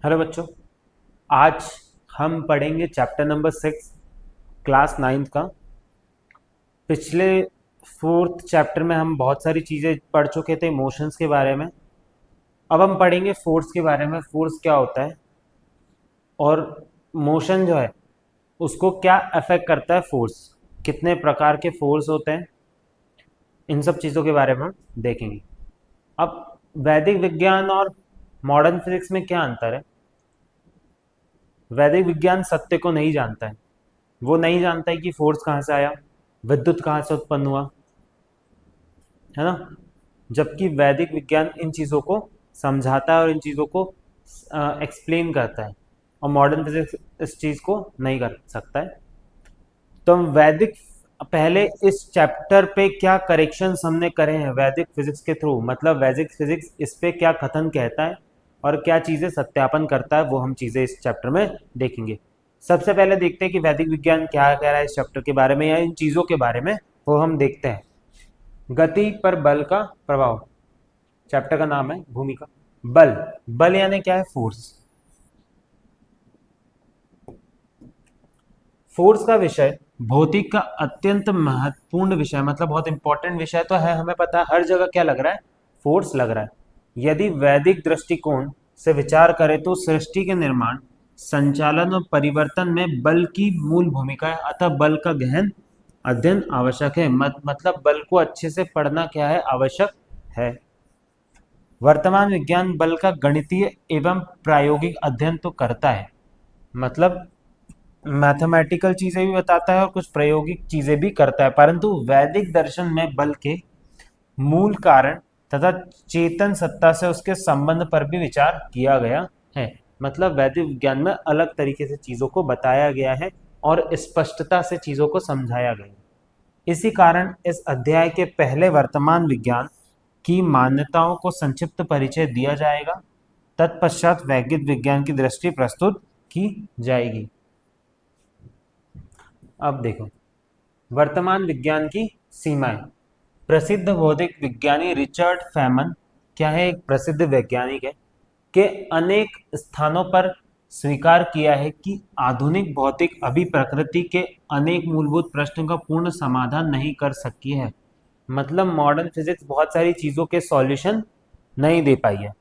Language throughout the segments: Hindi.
हेलो बच्चों। आज हम पढ़ेंगे चैप्टर नंबर 6 क्लास 9th का। पिछले 4th चैप्टर में हम बहुत सारी चीज़ें पढ़ चुके थे इमोशंस के बारे में। अब हम पढ़ेंगे फोर्स के बारे में, फोर्स क्या होता है और मोशन जो है उसको क्या अफेक्ट करता है। फोर्स कितने प्रकार के फोर्स होते हैं, इन सब चीज़ों के बारे में हम देखेंगे। अब वैदिक विज्ञान और मॉडर्न फिजिक्स में क्या अंतर है। वैदिक विज्ञान सत्य को नहीं जानता है, वो नहीं जानता है कि फोर्स कहाँ से आया, विद्युत कहाँ से उत्पन्न हुआ, है ना। जबकि वैदिक विज्ञान इन चीज़ों को समझाता है और इन चीज़ों को एक्सप्लेन करता है, और मॉडर्न फिजिक्स इस चीज़ को नहीं कर सकता है। तो हम वैदिक पहले इस चैप्टर पे क्या करेक्शंस हमने करे हैं वैदिक फिजिक्स के थ्रू, मतलब वैदिक फिजिक्स इस पे क्या कथन कहता है और क्या चीज़ें सत्यापन करता है, वो हम चीज़ें इस चैप्टर में देखेंगे। सबसे पहले देखते हैं कि वैदिक विज्ञान क्या कह रहा है इस चैप्टर के बारे में या इन चीज़ों के बारे में, वो हम देखते हैं। गति पर बल का प्रभाव, चैप्टर का नाम है भूमिका। बल, बल यानी क्या है, फोर्स। फोर्स का विषय भौतिक का अत्यंत महत्वपूर्ण विषय, मतलब बहुत इंपॉर्टेंट विषय तो है। हमें पता है हर जगह क्या लग रहा है, फोर्स लग रहा है। यदि वैदिक दृष्टिकोण से विचार करें तो सृष्टि के निर्माण, संचालन और परिवर्तन में बल की मूल भूमिका है, अतः बल का गहन अध्ययन आवश्यक है। मतलब बल को अच्छे से पढ़ना क्या है, आवश्यक है। वर्तमान विज्ञान बल का गणितीय एवं प्रायोगिक अध्ययन तो करता है, मतलब मैथमेटिकल चीजें भी बताता है और कुछ प्रायोगिक चीजें भी करता है, परंतु वैदिक दर्शन में बल के मूल कारण तथा चेतन सत्ता से उसके संबंध पर भी विचार किया गया है। मतलब वैदिक विज्ञान में अलग तरीके से चीजों को बताया गया है और स्पष्टता से चीजों को समझाया गया है। इसी कारण इस अध्याय के पहले वर्तमान विज्ञान की मान्यताओं को संक्षिप्त परिचय दिया जाएगा, तत्पश्चात वैदिक विज्ञान की दृष्टि प्रस्तुत की जाएगी। अब देखो, वर्तमान विज्ञान की सीमाएं। प्रसिद्ध भौतिक विज्ञानी रिचर्ड फेमन, क्या है, एक प्रसिद्ध वैज्ञानिक है, के अनेक स्थानों पर स्वीकार किया है कि आधुनिक भौतिक अभी प्रकृति के अनेक मूलभूत प्रश्नों का पूर्ण समाधान नहीं कर सकी है। मतलब मॉडर्न फिजिक्स बहुत सारी चीज़ों के सॉल्यूशन नहीं दे पाई है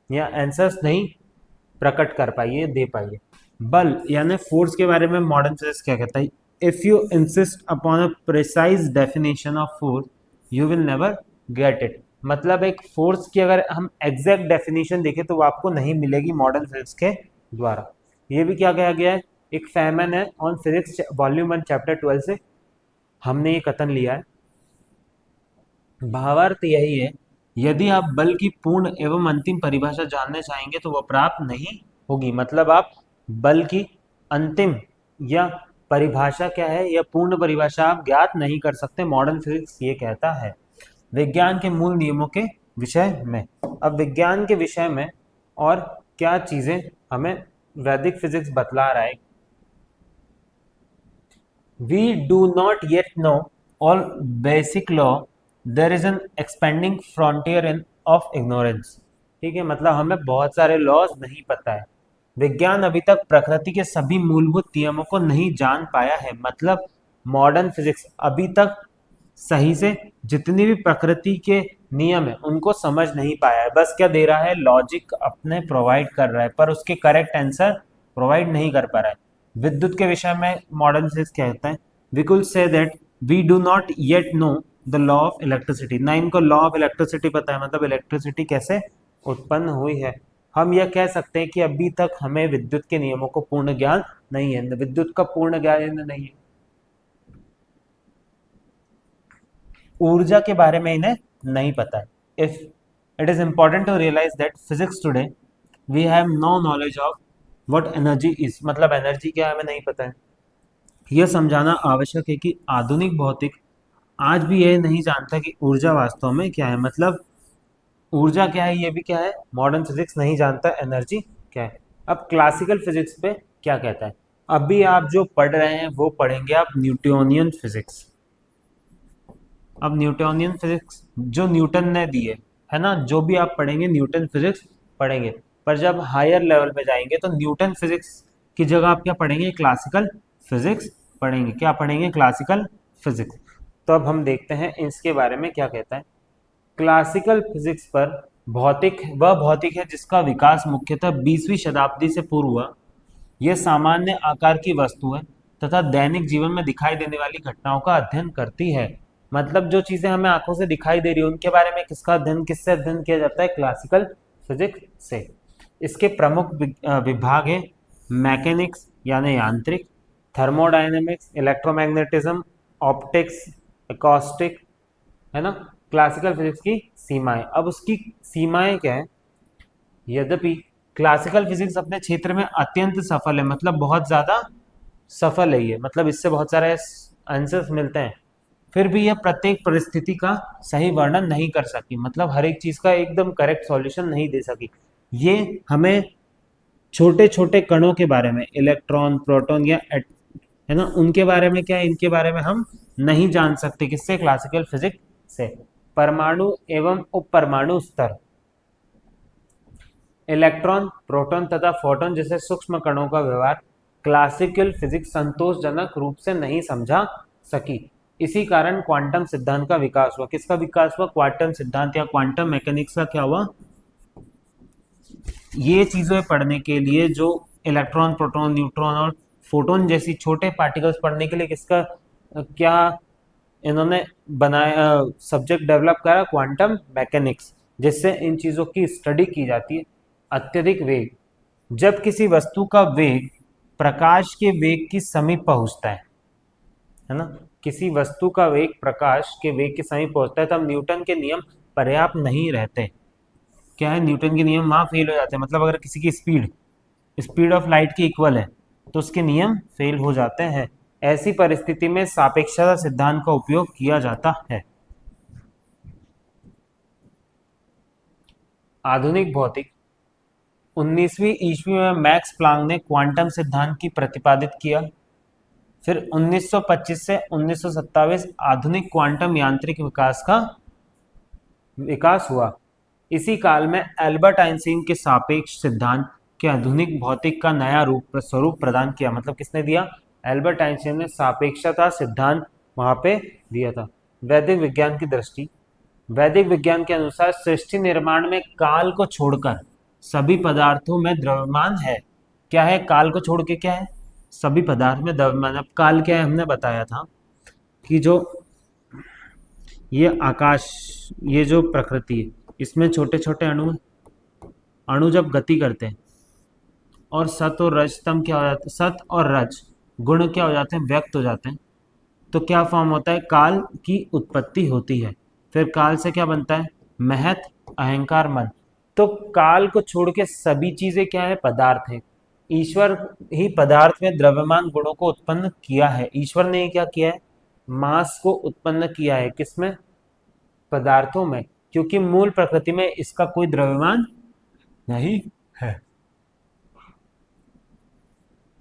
या आंसर्स नहीं प्रकट कर पाई है, दे पाई है। बल यानी फोर्स के बारे में मॉडर्न फिजिक्स क्या कहता है, if you insist upon a precise definition of force you will never get it. मतलब एक फोर्स की अगर हम एग्जैक्ट डेफिनेशन देखें तो वो आपको नहीं मिलेगी मॉडर्न फिजिक्स के द्वारा। ये भी क्या कहा गया है, एक फैमन है ऑन फिजिक्स वॉल्यूम 1 चैप्टर 12 से हमने ये कथन लिया है। भावार्थ यही है, यदि आप बल की पूर्ण एवं अंतिम परिभाषा जानना चाहेंगे तो वह प्राप्त नहीं होगी। मतलब आप बल की अंतिम या परिभाषा क्या है या पूर्ण परिभाषा आप ज्ञात नहीं कर सकते, मॉडर्न फिजिक्स ये कहता है। विज्ञान के मूल नियमों के विषय में, अब विज्ञान के विषय में और क्या चीजें हमें वैदिक फिजिक्स बतला रहा है। We do not yet know all basic law. There is an expanding frontier in of ignorance. ठीक है, मतलब हमें बहुत सारे लॉज नहीं पता है। विज्ञान अभी तक प्रकृति के सभी मूलभूत नियमों को नहीं जान पाया है। मतलब मॉडर्न फिजिक्स अभी तक सही से जितनी भी प्रकृति के नियम है उनको समझ नहीं पाया है। बस क्या दे रहा है, लॉजिक अपने प्रोवाइड कर रहा है, पर उसके करेक्ट आंसर प्रोवाइड नहीं कर पा रहा है। विद्युत के विषय में मॉडर्न फिजिक्स कहते हैं, we could say that we do not yet know the law of electricity. ना इनको लॉ ऑफ इलेक्ट्रिसिटी पता है, मतलब इलेक्ट्रिसिटी कैसे उत्पन्न हुई है। हम यह कह सकते हैं कि अभी तक हमें विद्युत के नियमों को पूर्ण ज्ञान नहीं है, विद्युत का पूर्ण ज्ञान नहीं है। ऊर्जा के बारे में इन्हें नहीं पता है। If it is important to realise that physics today we have no knowledge of what energy is. मतलब एनर्जी क्या है हमें नहीं पता है। यह समझाना आवश्यक है कि आधुनिक भौतिक आज भी यह नहीं जानता कि ऊर्जा वास्तव में क्या है। मतलब ऊर्जा क्या है ये भी क्या है, मॉडर्न फिजिक्स नहीं जानता एनर्जी क्या है। अब क्लासिकल फिजिक्स पे क्या कहता है, अभी आप जो पढ़ रहे हैं वो पढ़ेंगे आप न्यूटोनियन फिजिक्स। अब न्यूटोनियन फिजिक्स जो न्यूटन ने दी है ना, जो भी आप पढ़ेंगे न्यूटन फिजिक्स पढ़ेंगे। पर जब हायर लेवल पे जाएंगे तो न्यूटन फिजिक्स की जगह आप क्या पढ़ेंगे, क्लासिकल फिजिक्स पढ़ेंगे। क्या पढ़ेंगे, क्लासिकल फिजिक्स। तो अब हम देखते हैं इसके बारे में क्या कहता है। क्लासिकल फिजिक्स पर भौतिक वह भौतिक है जिसका विकास मुख्यतः 20वीं शताब्दी से पूर्व हुआ। यह सामान्य आकार की वस्तु है तथा दैनिक जीवन में दिखाई देने वाली घटनाओं का अध्ययन करती है। मतलब जो चीजें हमें आंखों से दिखाई दे रही है उनके बारे में किसका अध्ययन, किससे अध्ययन किया जाता है, क्लासिकल फिजिक्स से। इसके प्रमुख विभाग है मैकेनिक्स यानी यांत्रिक, थर्मोडायनेमिक्स, इलेक्ट्रोमैग्नेटिज्म, ऑप्टिक्स, एकॉस्टिक, है ना। क्लासिकल फिजिक्स की सीमाएं, अब उसकी सीमाएं क्या है। यद्यपि क्लासिकल फिजिक्स अपने क्षेत्र में अत्यंत सफल है, मतलब बहुत ज्यादा सफल है ये, मतलब इससे बहुत सारे आंसर्स मिलते हैं, फिर भी यह प्रत्येक परिस्थिति का सही वर्णन नहीं कर सकी, मतलब हर एक चीज का एकदम करेक्ट सॉल्यूशन नहीं दे सकी। ये हमें छोटे छोटे कणों के बारे में, इलेक्ट्रॉन, प्रोटॉन या है ना, उनके बारे में क्या है, इनके बारे में हम नहीं जान सकते, किससे, क्लासिकल फिजिक्स से। परमाणु एवं उप परमाणु स्तर, इलेक्ट्रॉन, प्रोटॉन तथा फोटॉन जैसे सूक्ष्म कणों का व्यवहार क्लासिकल फिजिक्स संतोषजनक रूप से नहीं समझा सकी। इसी कारण क्वांटम सिद्धांत का विकास हुआ। किसका विकास हुआ, क्वांटम सिद्धांत या क्वांटम मैकेनिक्स का क्या हुआ। ये चीजें पढ़ने के लिए, जो इलेक्ट्रॉन, प्रोटॉन, न्यूट्रॉन और फोटोन जैसी छोटे पार्टिकल्स पढ़ने के लिए किसका क्या इन्होंने बनाया, सब्जेक्ट डेवलप करा, क्वांटम मैकेनिक्स, जिससे इन चीजों की स्टडी की जाती है। अत्यधिक वेग, जब किसी वस्तु का वेग प्रकाश के वेग की समीप पहुंचता है ना, किसी वस्तु का वेग प्रकाश के वेग के समीप पहुंचता है, तब न्यूटन के नियम पर्याप्त नहीं रहते। क्या है, न्यूटन के नियम वहां फेल हो जाते हैं, मतलब अगर किसी की स्पीड स्पीड ऑफ लाइट की इक्वल है तो उसके नियम फेल हो जाते हैं। ऐसी परिस्थिति में सापेक्षता सिद्धांत का उपयोग किया जाता है। आधुनिक भौतिक, 19वीं ईस्वी में मैक्स प्लांक ने क्वांटम सिद्धांत की प्रतिपादित किया। फिर 1925 से 1927 आधुनिक क्वांटम यांत्रिक विकास हुआ। इसी काल में एल्बर्ट आइंस्टीन के सापेक्ष सिद्धांत के आधुनिक भौतिक का नया स्वरूप प्रदान किया। मतलब किसने दिया, एल्बर्ट आइंस्टीन ने सापेक्षता सिद्धांत वहां पे दिया था। वैदिक विज्ञान की दृष्टि, वैदिक विज्ञान के अनुसार सृष्टि निर्माण में काल को छोड़कर सभी पदार्थों में द्रव्यमान है। क्या है, काल को छोड़ के क्या है, सभी पदार्थ में द्रव्यमान। अब काल क्या है, हमने बताया था कि जो ये आकाश, ये जो प्रकृति है, इसमें छोटे छोटे अणु जब गति करते हैं और सत और रज तम क्या हो जाता है, सत और रज गुण क्या हो जाते हैं, व्यक्त हो जाते हैं, तो क्या फॉर्म होता है, काल की उत्पत्ति होती है। फिर काल से क्या बनता है, महत, अहंकार, मन। तो काल को छोड़ के सभी चीजें क्या है, पदार्थ है। ईश्वर ही पदार्थ में द्रव्यमान गुणों को उत्पन्न किया है। ईश्वर ने क्या किया है, मास को उत्पन्न किया है, किसमें, पदार्थों में, क्योंकि मूल प्रकृति में इसका कोई द्रव्यमान नहीं है।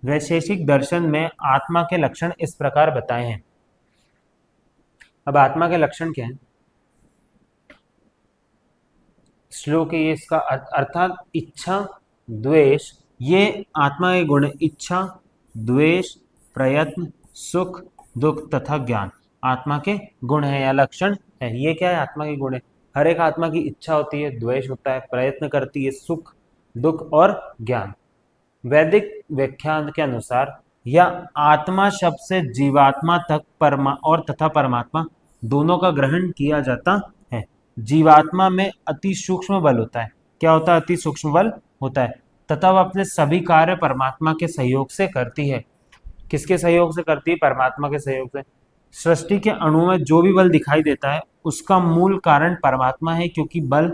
वैशेषिक दर्शन में आत्मा के लक्षण इस प्रकार बताए हैं। अब आत्मा के लक्षण क्या है, श्लोक है ये इसका अर्थात इच्छा, द्वेष, ये आत्मा के गुण, इच्छा, द्वेष, प्रयत्न, सुख, दुख तथा ज्ञान आत्मा के गुण है या लक्षण है। ये क्या है, आत्मा के गुण है। हर एक आत्मा की इच्छा होती है, द्वेष होता है, प्रयत्न करती है, सुख, दुख और ज्ञान। वैदिक व्याख्यान के अनुसार यह आत्मा शब्द से जीवात्मा तक तथा परमात्मा दोनों का ग्रहण किया जाता है। जीवात्मा में अति सूक्ष्म बल होता है। क्या होता है, अति सूक्ष्म बल होता है, तथा वह अपने सभी कार्य परमात्मा के सहयोग से करती है। किसके सहयोग से करती है, परमात्मा के सहयोग से। सृष्टि के अणुओं में जो भी बल दिखाई देता है उसका मूल कारण परमात्मा है, क्योंकि बल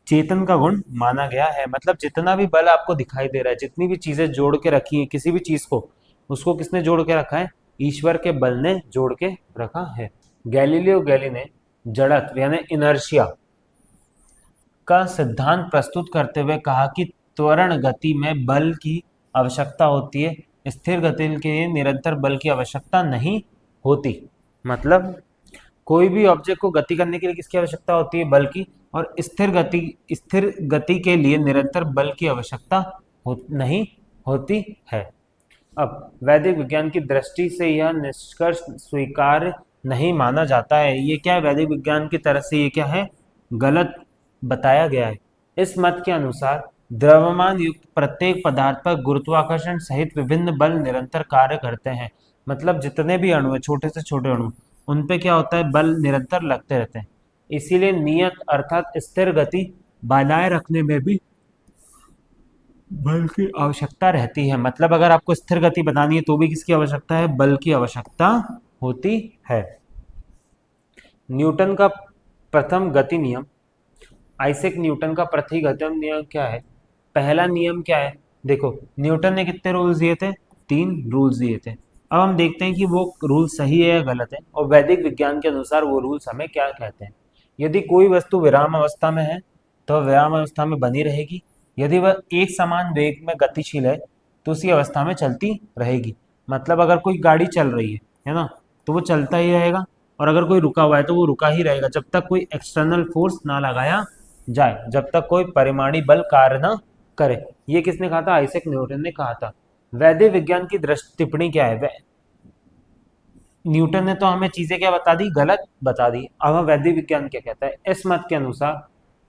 चेतन का गुण माना गया है। मतलब जितना भी बल आपको दिखाई दे रहा है, जितनी भी चीजें जोड़ के रखी है किसी भी चीज को, उसको किसने जोड़ के रखा है, ईश्वर के बल ने जोड़ के रखा है। गैलीलियो गैली ने जड़त्व यानी इनर्शिया का सिद्धांत प्रस्तुत करते हुए कहा कि त्वरण गति में बल की आवश्यकता होती है, स्थिर गति के लिए निरंतर बल की आवश्यकता नहीं होती। मतलब कोई भी ऑब्जेक्ट को गति करने के लिए किसकी आवश्यकता होती है, बल की। और स्थिर गति के लिए निरंतर बल की आवश्यकता नहीं होती है। अब वैदिक विज्ञान की दृष्टि से यह निष्कर्ष स्वीकार्य नहीं माना जाता है। ये क्या है, वैदिक विज्ञान की तरफ से ये क्या है, गलत बताया गया है। इस मत के अनुसार द्रव्यमान युक्त प्रत्येक पदार्थ पर गुरुत्वाकर्षण सहित विभिन्न बल निरंतर कार्य करते हैं। मतलब जितने भी अणु है, छोटे से छोटे अणु, उन पे क्या होता है, बल निरंतर लगते रहते हैं। इसीलिए नियत अर्थात स्थिर गति बनाए रखने में भी बल की आवश्यकता रहती है। मतलब अगर आपको स्थिर गति बनानी है तो भी किसकी आवश्यकता है, बल की आवश्यकता होती है। न्यूटन का प्रथम गति नियम, आइजैक न्यूटन का प्रथम गति नियम क्या है? पहला नियम क्या है? देखो, न्यूटन ने कितने रूल्स दिए थे? 3 रूल्स दिए थे। अब हम देखते हैं कि वो रूल सही है या गलत है, और वैदिक विज्ञान के अनुसार वो रूल्स हमें क्या कहते हैं। यदि कोई वस्तु विराम अवस्था में है तो विराम अवस्था में बनी रहेगी। यदि वह एक समान वेग में गतिशील है तो उसी अवस्था में चलती रहेगी। मतलब अगर कोई गाड़ी चल रही है ना, तो वो चलता ही रहेगा, और अगर कोई रुका हुआ है तो वो रुका ही रहेगा जब तक कोई एक्सटर्नल फोर्स ना लगाया जाए, जब तक कोई परिमाणी बल कार्य ना करे। ये किसने कहा था? आइजैक न्यूटन ने कहा था। वैदिक विज्ञान की दृष्टि टिप्पणी क्या है? न्यूटन ने तो हमें चीजें क्या बता दी, गलत बता दी। अब हम वैदिक विज्ञान क्या कहता है? इस मत के अनुसार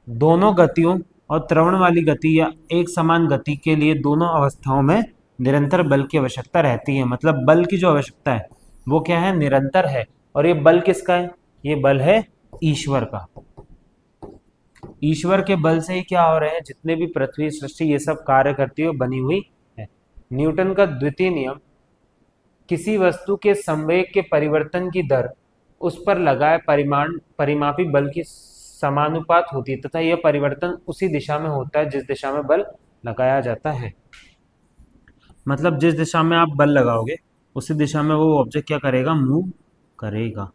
दोनों गतियों और त्वरण वाली गति या एक समान गति के लिए दोनों अवस्थाओं में निरंतर बल की आवश्यकता रहती है। मतलब बल की जो आवश्यकता है वो क्या है, निरंतर है। और ये बल किसका है? ये बल है ईश्वर का। ईश्वर के बल से ही क्या हो रहे हैं, जितने भी पृथ्वी सृष्टि ये सब कार्य करती है बनी हुई है। न्यूटन का द्वितीय नियम, किसी वस्तु के संवेग के परिवर्तन की दर उस पर लगाए परिमापी बल की समानुपात होती है, तथा यह परिवर्तन उसी दिशा में होता है जिस दिशा में बल लगाया जाता है। मतलब जिस दिशा में आप बल लगाओगे उसी दिशा में वो ऑब्जेक्ट क्या करेगा, मूव करेगा।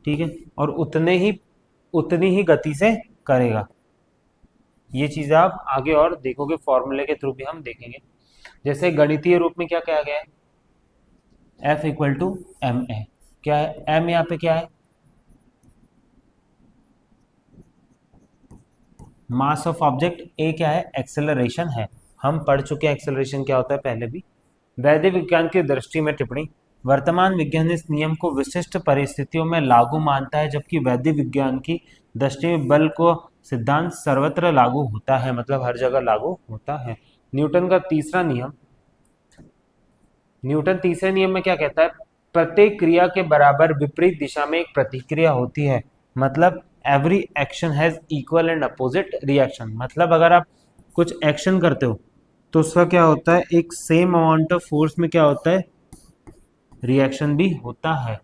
ठीक है, और उतनी ही गति से करेगा। ये चीजें आप आगे और देखोगे, फॉर्मूले के थ्रू भी हम देखेंगे। जैसे गणितीय रूप में क्या कहा गया है, F equal to M A. क्या है m? यहाँ पे क्या है, मास ऑफ ऑब्जेक्ट। ए क्या है, एक्सेलरेशन है। हम पढ़ चुके हैं एक्सेलरेशन क्या होता है पहले भी। वैदिक विज्ञान की दृष्टि में टिप्पणी, वर्तमान विज्ञान इस नियम को विशिष्ट परिस्थितियों में लागू मानता है, जबकि वैदिक विज्ञान की दृष्टि में बल को सिद्धांत सर्वत्र लागू होता है। मतलब हर जगह लागू होता है। न्यूटन का तीसरा नियम, न्यूटन तीसरे नियम में क्या कहता है? प्रत्येक क्रिया के बराबर विपरीत दिशा में एक प्रतिक्रिया होती है। मतलब every action has equal and opposite reaction. मतलब अगर आप कुछ एक्शन करते हो तो उसका क्या होता है, एक सेम अमाउंट ऑफ फोर्स में क्या होता है, रिएक्शन भी होता है।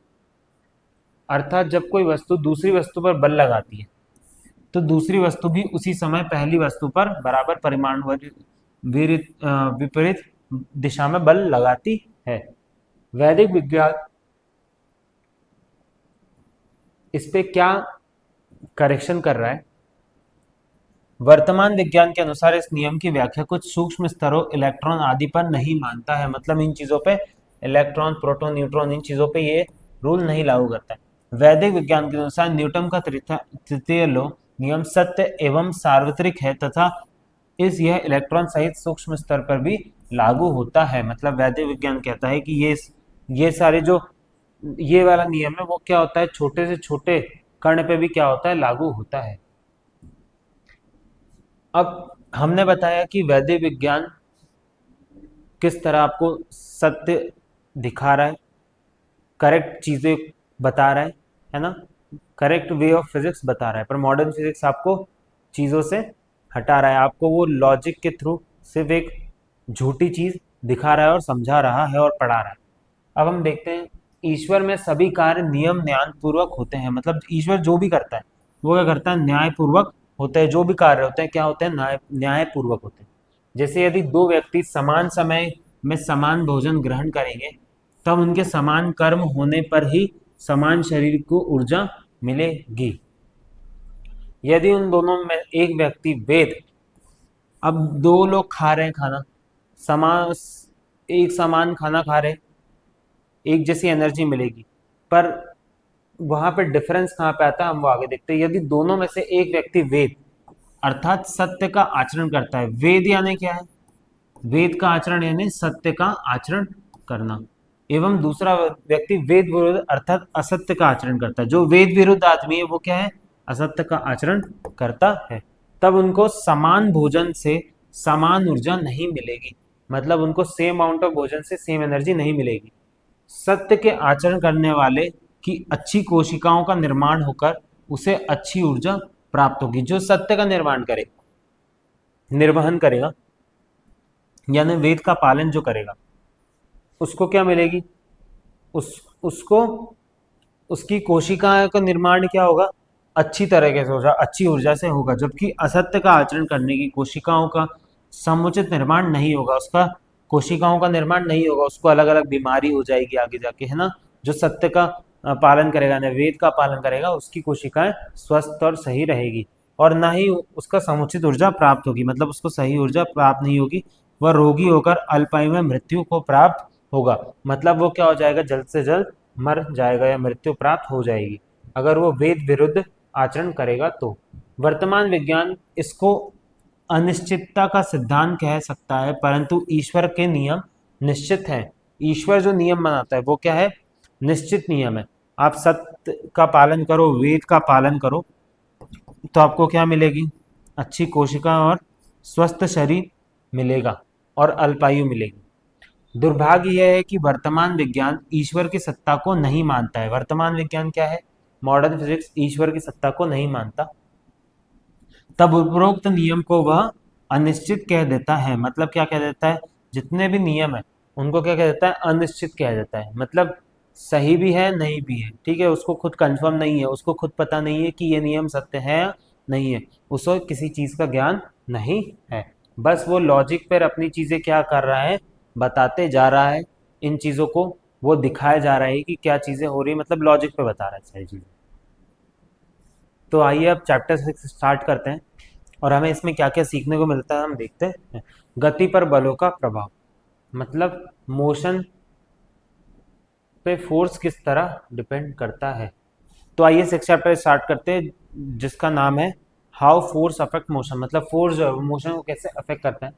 अर्थात जब कोई वस्तु दूसरी वस्तु पर बल लगाती है तो दूसरी वस्तु भी उसी समय पहली वस्तु पर बराबर परिमाण विपरीत दिशा में बल लगाती है। वैदिक विज्ञान इस पे क्या करेक्शन कर रहा है? वर्तमान विज्ञान के अनुसार इस नियम की व्याख्या कुछ सूक्ष्म स्तरों, इलेक्ट्रॉन आदि पर नहीं मानता है। मतलब इन चीजों पे, इलेक्ट्रॉन, प्रोटॉन, न्यूट्रॉन, इन चीजों पे ये रूल नहीं लागू करता है। वैदिक विज्ञान के अनुसार न्यूटन का तृतीय नियम सत्य एवं सार्वत्रिक है, तथा यह इलेक्ट्रॉन सहित सूक्ष्म स्तर पर भी लागू होता है। मतलब वैदिक विज्ञान कहता है कि ये सारे जो ये वाला नियम है वो क्या होता है, छोटे से छोटे कण पे भी क्या होता है, लागू होता है। अब हमने बताया कि वैदिक विज्ञान किस तरह आपको सत्य दिखा रहा है, करेक्ट चीजें बता रहा है ना, करेक्ट वे ऑफ फिजिक्स बता रहा है। पर मॉडर्न फिजिक्स आपको चीजों से हटा रहा है, आपको वो लॉजिक के थ्रू सिर्फ एक झूठी चीज दिखा रहा है और समझा रहा है और पढ़ा रहा है। अब हम देखते हैं, ईश्वर में सभी कार्य नियम न्याय पूर्वक होते हैं। मतलब ईश्वर जो भी करता है वो क्या करता है, न्याय पूर्वक होते हैं। जो भी कार्य होते हैं क्या होते हैं, न्याय पूर्वक होते हैं। जैसे यदि दो व्यक्ति समान समय में समान भोजन ग्रहण करेंगे तब उनके समान कर्म होने पर ही समान शरीर को ऊर्जा मिलेगी। यदि उन दोनों में एक व्यक्ति वेद, अब दो लोग खा रहे हैं खाना, समान एक समान खाना खा रहे, एक जैसी एनर्जी मिलेगी, पर वहां पे डिफरेंस कहाँ पे आता है हम वो आगे देखते हैं। यदि दोनों में से एक व्यक्ति वेद अर्थात सत्य का आचरण करता है, वेद यानी क्या है, वेद का आचरण यानी सत्य का आचरण करना, एवं दूसरा व्यक्ति वेद विरुद्ध अर्थात असत्य का आचरण करता है, जो वेद विरुद्ध आदमी है वो क्या है, असत्य का आचरण करता है, तब उनको समान भोजन से समान ऊर्जा नहीं मिलेगी। मतलब उनको सेम अमाउंट ऑफ भोजन से सेम एनर्जी नहीं मिलेगी। सत्य के आचरण करने वाले की अच्छी कोशिकाओं का निर्माण होकर उसे अच्छी ऊर्जा प्राप्त होगी। जो सत्य का निर्माण करे, निर्वहन करेगा, यानी वेद का पालन जो करेगा, उसको क्या मिलेगी, उसको उसकी कोशिका का निर्माण क्या होगा, अच्छी तरीके से होगा, अच्छी ऊर्जा से होगा। जबकि असत्य का आचरण करने की कोशिकाओं का समुचित निर्माण नहीं होगा, उसका कोशिकाओं का निर्माण नहीं होगा, उसको अलग अलग बीमारी हो जाएगी आगे जाके, है ना। जो सत्य का पालन करेगा, ना वेद का पालन करेगा, उसकी कोशिकाएं स्वस्थ और सही रहेगी, और ना ही उसका समुचित ऊर्जा प्राप्त होगी, मतलब उसको सही ऊर्जा प्राप्त नहीं होगी, वह रोगी होकर अल्पायु में मृत्यु को प्राप्त होगा। मतलब वो क्या हो जाएगा, जल्द से जल्द मर जाएगा या मृत्यु प्राप्त हो जाएगी अगर वो वेद विरुद्ध आचरण करेगा तो। वर्तमान विज्ञान इसको अनिश्चितता का सिद्धांत कह सकता है, परंतु ईश्वर के नियम निश्चित हैं। ईश्वर जो नियम बनाता है वो क्या है, निश्चित नियम है। आप सत्य का पालन करो, वेद का पालन करो, तो आपको क्या मिलेगी, अच्छी कोशिका और स्वस्थ शरीर मिलेगा और अल्पायु मिलेगी। दुर्भाग्य यह है कि वर्तमान विज्ञान ईश्वर की सत्ता को नहीं मानता है। वर्तमान विज्ञान क्या है, मॉडर्न फिजिक्स ईश्वर की सत्ता को नहीं मानता, तब उपरोक्त नियम को वह अनिश्चित कह देता है। मतलब क्या कह देता है, जितने भी नियम है उनको क्या कह देता है, अनिश्चित कह देता है। मतलब सही भी है नहीं भी है, ठीक है, उसको खुद कंफर्म नहीं है, उसको खुद पता नहीं है कि ये नियम सत्य है या नहीं है, उसको किसी चीज का ज्ञान नहीं है, बस वो लॉजिक पर अपनी चीजें क्या कर रहा है, बताते जा रहा है, इन चीजों को वो दिखाया जा रहा है कि क्या चीजें हो रही है, मतलब लॉजिक पे बता रहा है सारी चीजें। तो आइए अब चैप्टर 6 स्टार्ट करते हैं और हमें इसमें क्या क्या सीखने को मिलता है हम देखते हैं। गति पर बलों का प्रभाव, मतलब मोशन पे फोर्स किस तरह डिपेंड करता है। तो आइए 6 चैप्टर स्टार्ट करते हैं जिसका नाम है हाउ फोर्स अफेक्ट मोशन, मतलब फोर्स जो है मोशन को कैसे अफेक्ट करता है।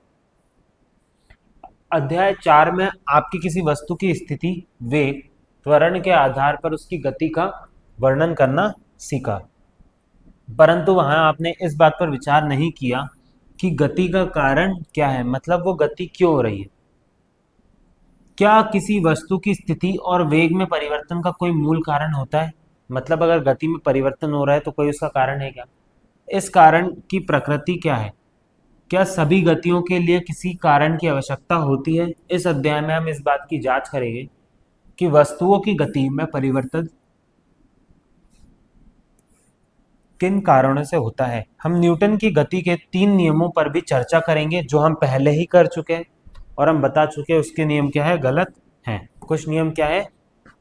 अध्याय 4 में आपकी किसी वस्तु की स्थिति, वेग, त्वरण के आधार पर उसकी गति का वर्णन करना सीखा, परंतु वहां आपने इस बात पर विचार नहीं किया कि गति का कारण क्या है, मतलब वो गति क्यों हो रही है। क्या किसी वस्तु की स्थिति और वेग में परिवर्तन का कोई मूल कारण होता है, मतलब अगर गति में परिवर्तन हो रहा है तो कोई उसका कारण है क्या, इस कारण की प्रकृति क्या है, क्या सभी गतियों के लिए किसी कारण की आवश्यकता होती है। इस अध्याय में हम इस बात की जांच करेंगे कि वस्तुओं की गति में परिवर्तन किन कारणों से होता है। हम न्यूटन की गति के 3 नियमों पर भी चर्चा करेंगे जो हम पहले ही कर चुके हैं और हम बता चुके हैं उसके नियम क्या है, गलत हैं, कुछ नियम क्या है,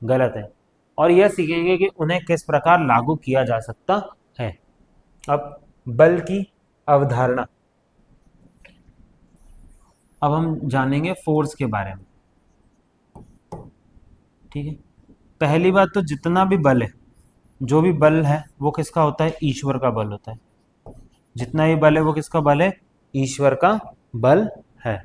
गलत है, और यह सीखेंगे कि उन्हें किस प्रकार लागू किया जा सकता है। अब बल की अवधारणा, अब हम जानेंगे फोर्स के बारे में, ठीक है। पहली बात तो जितना भी बल है, जो भी बल है वो किसका होता है, ईश्वर का बल होता है। जितना भी बल है वो किसका बल है, ईश्वर का बल है।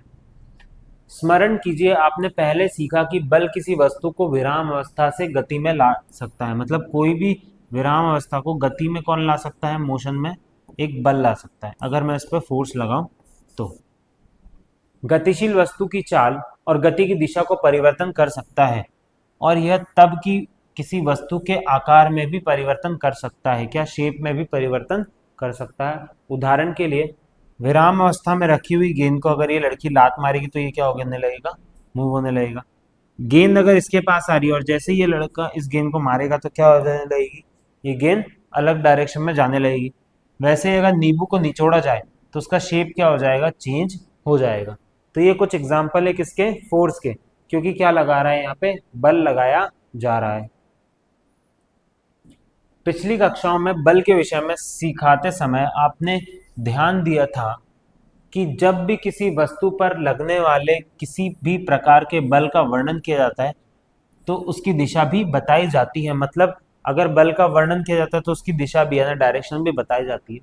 स्मरण कीजिए आपने पहले सीखा कि बल किसी वस्तु को विराम अवस्था से गति में ला सकता है, मतलब कोई भी विराम अवस्था को गति में कौन ला सकता है, मोशन में एक बल ला सकता है, अगर मैं इस पर फोर्स लगाऊं तो। गतिशील वस्तु की चाल और गति की दिशा को परिवर्तन कर सकता है, और यह तब की किसी वस्तु के आकार में भी परिवर्तन कर सकता है, क्या शेप में भी परिवर्तन कर सकता है। उदाहरण के लिए विराम अवस्था में रखी हुई गेंद को अगर ये लड़की लात मारेगी तो ये क्या होने लगेगा, मूव होने लगेगा। गेंद अगर इसके पास आ रही है और जैसे ही ये लड़का इस गेंद को मारेगा तो क्या हो जाने लगेगी, ये गेंद अलग डायरेक्शन में जाने लगेगी। वैसे ही अगर नींबू को निचोड़ा जाए तो उसका शेप क्या हो जाएगा, चेंज हो जाएगा। तो ये कुछ एग्जाम्पल है किसके, फोर्स के, क्योंकि क्या लगा रहा है यहाँ पे, बल लगाया जा रहा है। पिछली कक्षाओं में बल के विषय में सिखाते समय आपने ध्यान दिया था कि जब भी किसी वस्तु पर लगने वाले किसी भी प्रकार के बल का वर्णन किया जाता है तो उसकी दिशा भी बताई जाती है। मतलब अगर बल का वर्णन किया जाता है तो उसकी दिशा भी है ना, डायरेक्शन भी बताई जाती है।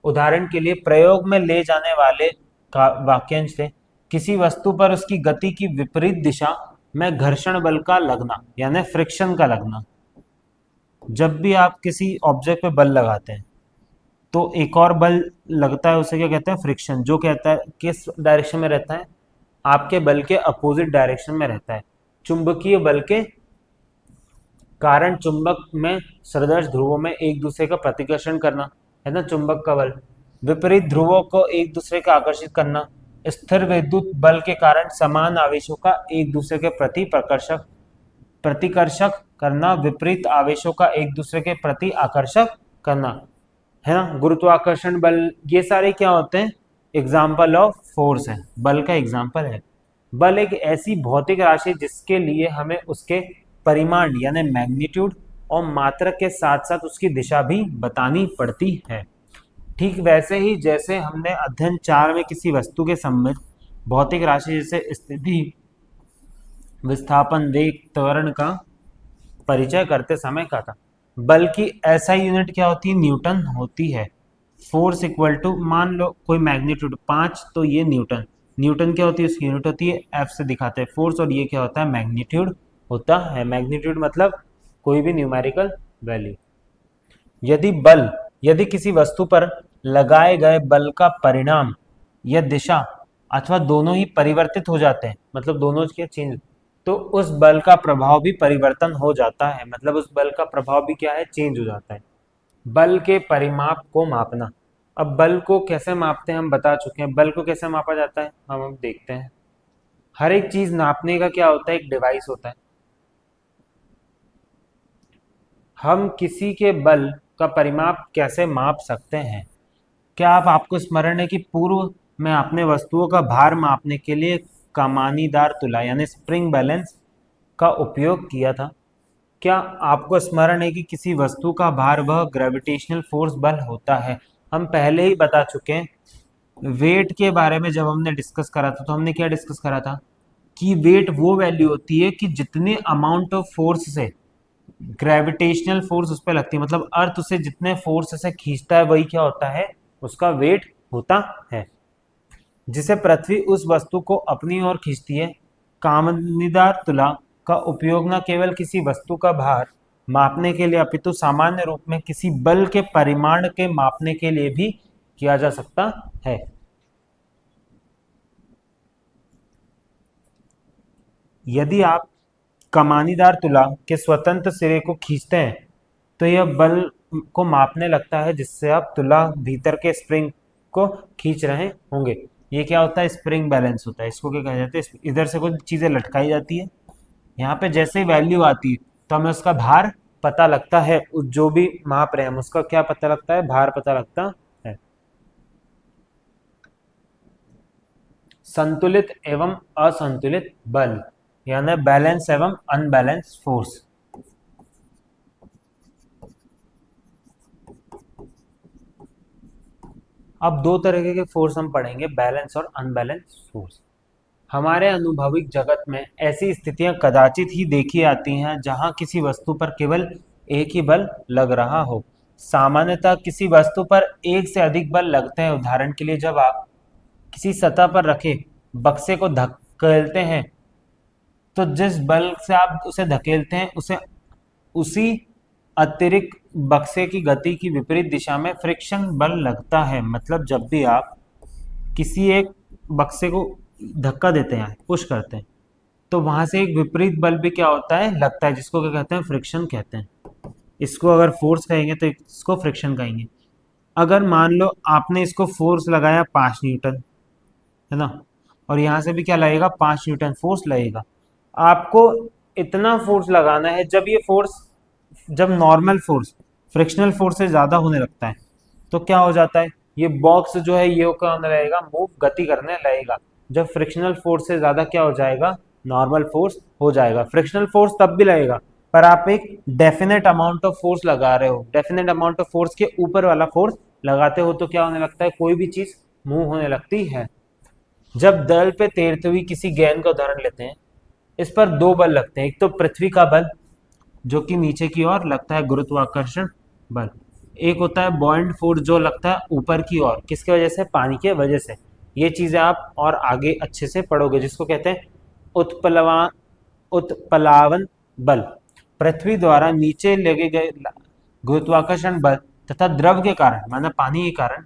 उदाहरण के लिए प्रयोग में ले जाने वाले का वाक्यांश से किसी वस्तु पर उसकी गति की विपरीत दिशा में घर्षण बल का लगना यानी फ्रिक्शन का लगना। जब भी आप किसी ऑब्जेक्ट पे बल लगाते हैं तो एक और बल लगता है, उसे क्या कहते हैं, फ्रिक्शन, जो कहता है किस डायरेक्शन में रहता है, आपके बल के अपोजिट डायरेक्शन में रहता है। चुंबकीय बल के कारण चुंबक में सदृश ध्रुवों में एक दूसरे का प्रतिकर्षण करना है ना, चुंबक का बल। विपरीत ध्रुवों को एक दूसरे का आकर्षित करना। स्थिर विद्युत बल के कारण समान आवेशों का एक दूसरे के प्रति प्रतिकर्षक करना। विपरीत आवेशों का एक दूसरे के प्रति आकर्षक करना, है ना, गुरुत्वाकर्षण बल। ये सारे क्या होते हैं, एग्जाम्पल ऑफ फोर्स है, बल का एग्जाम्पल है। बल एक ऐसी भौतिक राशि जिसके लिए हमें उसके परिमाण यानी मैग्नीट्यूड और मात्रा के साथ साथ उसकी दिशा भी बतानी पड़ती है। ठीक वैसे ही जैसे हमने अध्ययन 4 में किसी वस्तु के संबंध भौतिक राशि जैसे स्थिति, विस्थापन, वेग, त्वरण का परिचय करते समय कहा था। बल की ऐसा यूनिट क्या होती है, न्यूटन होती है। फोर्स इक्वल टू, मान लो कोई मैग्नीट्यूड 5, तो ये न्यूटन, न्यूटन क्या होती है, उसकी यूनिट होती है एफ से दिखाते हैं फोर्स, और ये क्या होता है, मैग्नीट्यूड होता है। मैग्नीट्यूड मतलब कोई भी न्यूमेरिकल वैल्यू। यदि किसी वस्तु पर लगाए गए बल का परिणाम या दिशा अथवा दोनों ही परिवर्तित हो जाते हैं, मतलब दोनों के चेंज, तो उस बल का प्रभाव भी परिवर्तन हो जाता है, मतलब उस बल का प्रभाव भी क्या है, चेंज हो जाता है। बल के परिमाप को मापना। अब बल को कैसे मापते हैं हम बता चुके हैं, बल को कैसे मापा जाता है हम अब देखते हैं। हर एक चीज नापने का क्या होता है, एक डिवाइस होता है। हम किसी के बल का परिमाप कैसे माप सकते हैं, क्या आपको स्मरण है कि पूर्व में आपने वस्तुओं का भार मापने के लिए कमानीदार तुला यानी स्प्रिंग बैलेंस का उपयोग किया था। क्या आपको स्मरण है कि किसी वस्तु का भार वह ग्रेविटेशनल फोर्स बल होता है। हम पहले ही बता चुके हैं वेट के बारे में, जब हमने डिस्कस करा था तो हमने क्या डिस्कस करा था कि वेट वो वैल्यू होती है कि जितने अमाउंट ऑफ फोर्स से ग्रेविटेशनल फोर्स उस पर लगती है, मतलब अर्थ उसे जितने फोर्स से खींचता है वही क्या होता है, उसका वेट होता है। जिसे पृथ्वी उस वस्तु को अपनी ओर खींचती है। कामनीदार तुला का उपयोग न केवल किसी वस्तु का भार मापने के लिए अपितु सामान्य रूप में किसी बल के परिमाण के मापने के लिए भी किया जा सकता है। यदि आप कमानीदार तुला के स्वतंत्र सिरे को खींचते हैं तो यह बल को मापने लगता है जिससे आप तुला भीतर के स्प्रिंग को खींच रहे होंगे। ये क्या होता है, स्प्रिंग बैलेंस होता है। इसको क्या कहा जाता है, इधर से कुछ चीजें लटकाई जाती है, यहाँ पे जैसे ही वैल्यू आती है तो हमें उसका भार पता लगता है, जो भी माप रहे हैं हम उसका क्या पता लगता है, भार पता लगता है। संतुलित एवं असंतुलित बल यानी बैलेंस एवं अनबैलेंस फोर्स। अब दो तरह के फोर्स हम पढ़ेंगे, बैलेंस और अनबैलेंस फोर्स। हमारे अनुभविक जगत में ऐसी स्थितियां कदाचित ही देखी आती हैं जहां किसी वस्तु पर केवल एक ही बल लग रहा हो। सामान्यतः किसी वस्तु पर एक से अधिक बल लगते हैं। उदाहरण के लिए जब आप किसी सतह पर रखे बक्से को धकेलते हैं तो जिस बल से आप उसे धकेलते हैं उसे उसी अतिरिक्त बक्से की गति की विपरीत दिशा में फ्रिक्शन बल लगता है। मतलब जब भी आप किसी एक बक्से को धक्का देते हैं, पुश करते हैं, तो वहां से एक विपरीत बल भी क्या होता है, लगता है, जिसको क्या कहते हैं, फ्रिक्शन कहते हैं। इसको अगर फोर्स कहेंगे तो इसको फ्रिक्शन कहेंगे। अगर मान लो आपने इसको फोर्स लगाया 5 न्यूटन, है ना, और यहाँ से भी क्या लगेगा, 5 न्यूटन फोर्स लगेगा। आपको इतना फोर्स लगाना है जब ये फोर्स, जब नॉर्मल फोर्स फ्रिक्शनल फोर्स से ज्यादा होने लगता है तो क्या हो जाता है, ये बॉक्स जो है ये क्या होने लगेगा, मूव, गति करने लगेगा। जब फ्रिक्शनल फोर्स से ज्यादा क्या हो जाएगा, नॉर्मल फोर्स हो जाएगा। फ्रिक्शनल फोर्स तब भी लगेगा पर आप एक डेफिनेट अमाउंट ऑफ फोर्स लगा रहे हो, डेफिनेट अमाउंट ऑफ फोर्स के ऊपर वाला फोर्स लगाते हो तो क्या होने लगता है, कोई भी चीज मूव होने लगती है। जब दल पे तैरती हुई किसी गेंद का उदाहरण लेते हैं, इस पर दो बल लगते हैं, एक तो पृथ्वी का बल जो कि नीचे की ओर लगता है, गुरुत्वाकर्षण बल। एक होता है बॉयंट फोर्स जो लगता है ऊपर की ओर, किसके वजह से? पानी के वजह से। ये चीजें आप और आगे अच्छे से पढ़ोगे, जिसको कहते हैं उत्प्लवा उत्प्लावन बल। पृथ्वी द्वारा नीचे लगे गए गुरुत्वाकर्षण बल तथा द्रव के कारण, माना पानी के कारण,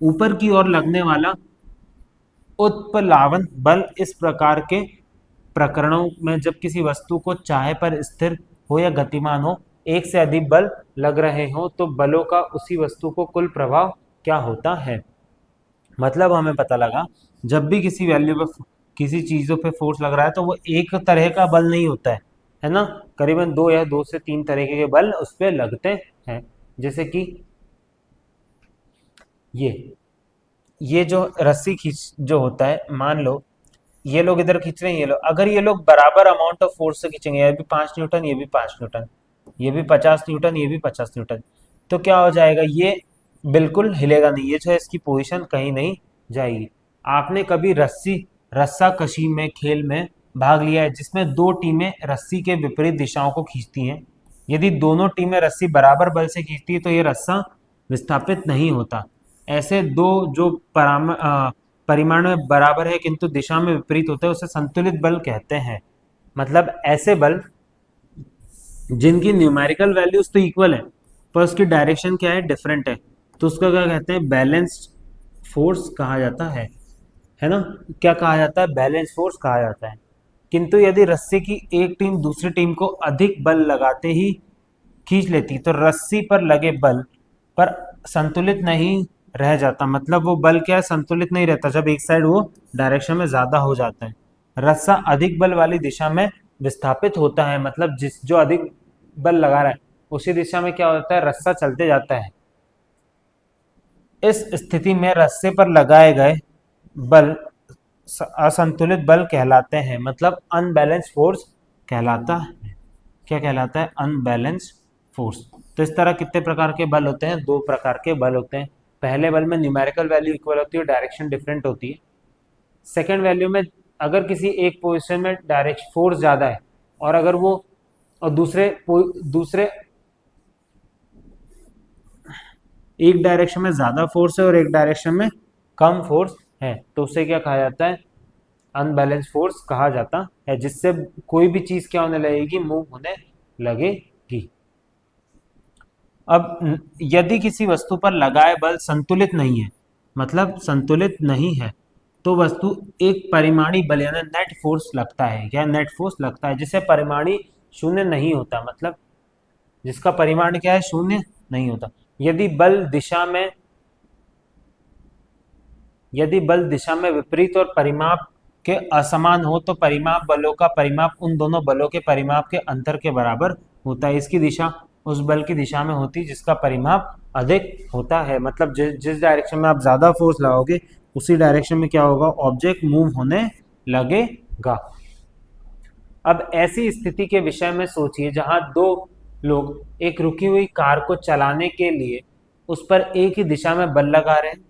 ऊपर की ओर लगने वाला उत्प्लावन बल। इस प्रकार के प्रकरणों में जब किसी वस्तु को चाहे पर स्थिर हो या गतिमान हो, एक से अधिक बल लग रहे हो, तो बलों का उसी वस्तु को कुल प्रभाव क्या होता है। मतलब हमें पता लगा, जब भी किसी वैल्यू पे, किसी चीजों पे फोर्स लग रहा है, तो वो एक तरह का बल नहीं होता है ना। करीबन दो या दो से तीन तरीके के बल उस पर लगते हैं। जैसे कि ये जो रस्सी खींच जो होता है, मान लो ये लोग इधर खींच रहे हैं, ये लोग, अगर ये लोग बराबर अमाउंट ऑफ फोर्स से खींचेंगे, ये भी 5 न्यूटन, ये भी 5 न्यूटन, ये भी 50 न्यूटन, ये भी 50 न्यूटन, तो क्या हो जाएगा, ये बिल्कुल हिलेगा नहीं, ये जो है इसकी पोजीशन कहीं नहीं जाएगी। आपने कभी रस्सी रस्सा कशी में, खेल में भाग लिया है जिसमें दो टीमें रस्सी के विपरीत दिशाओं को खींचती हैं? यदि दोनों टीमें रस्सी बराबर बल से खींचती है तो ये रस्सा विस्थापित नहीं होता। ऐसे दो जो परिमाण में बराबर है किंतु दिशा में विपरीत होते हैं, उसे संतुलित बल कहते हैं। मतलब ऐसे बल जिनकी न्यूमेरिकल वैल्यूज तो इक्वल है पर उसकी डायरेक्शन क्या है, डिफरेंट है, तो उसका क्या कहते हैं, बैलेंस्ड फोर्स कहा जाता है ना। क्या कहा जाता है? बैलेंस फोर्स कहा जाता है। किंतु यदि रस्सी की एक टीम दूसरी टीम को अधिक बल लगाते ही खींच लेती, तो रस्सी पर लगे बल पर संतुलित नहीं रह जाता। मतलब वो बल क्या है, संतुलित नहीं रहता जब एक साइड वो डायरेक्शन में ज्यादा हो जाता है। रस्सा अधिक बल वाली दिशा में विस्थापित होता है, मतलब जिस जो अधिक बल लगा रहा है उसी दिशा में क्या होता है, रस्सा चलते जाता है। इस स्थिति में रस्से पर लगाए गए बल असंतुलित बल कहलाते हैं, मतलब अनबैलेंस फोर्स कहलाता है। क्या कहलाता है? Unbalance force. तो इस तरह कितने प्रकार के बल होते हैं? दो प्रकार के बल होते हैं। पहले बल में न्यूमेरिकल वैल्यू इक्वल होती है, डायरेक्शन डिफरेंट होती है। सेकेंड वैल्यू में अगर किसी एक पोजिशन में डायरेक्शन फोर्स ज्यादा है और अगर वो और दूसरे दूसरे एक डायरेक्शन में ज्यादा फोर्स है और एक डायरेक्शन में कम फोर्स है, तो उसे क्या कहा जाता है? अनबैलेंस फोर्स कहा जाता है, जिससे कोई भी चीज क्या होने लगेगी, मूव होने लगेगी। अब यदि किसी वस्तु पर लगाए बल संतुलित नहीं है, मतलब संतुलित नहीं है, तो वस्तु एक परिमाणी बल यानी नेट फोर्स लगता है। क्या नेट फोर्स लगता है? जिसे परिमाणी शून्य नहीं होता, मतलब जिसका परिमाण क्या है, शून्य नहीं होता। यदि बल दिशा में विपरीत और परिमाप के असमान हो, तो परिमाप बलों का परिमाप उन दोनों बलों के परिमाप के अंतर के बराबर होता है। इसकी दिशा उस बल की दिशा में होती है जिसका परिमाप अधिक होता है। मतलब जिस डायरेक्शन में आप ज्यादा फोर्स लगाओगे उसी डायरेक्शन में क्या होगा, ऑब्जेक्ट मूव होने लगेगा। अब ऐसी स्थिति के विषय में सोचिए जहां दो लोग एक रुकी हुई कार को चलाने के लिए उस पर एक ही दिशा में बल लगा रहे हैं।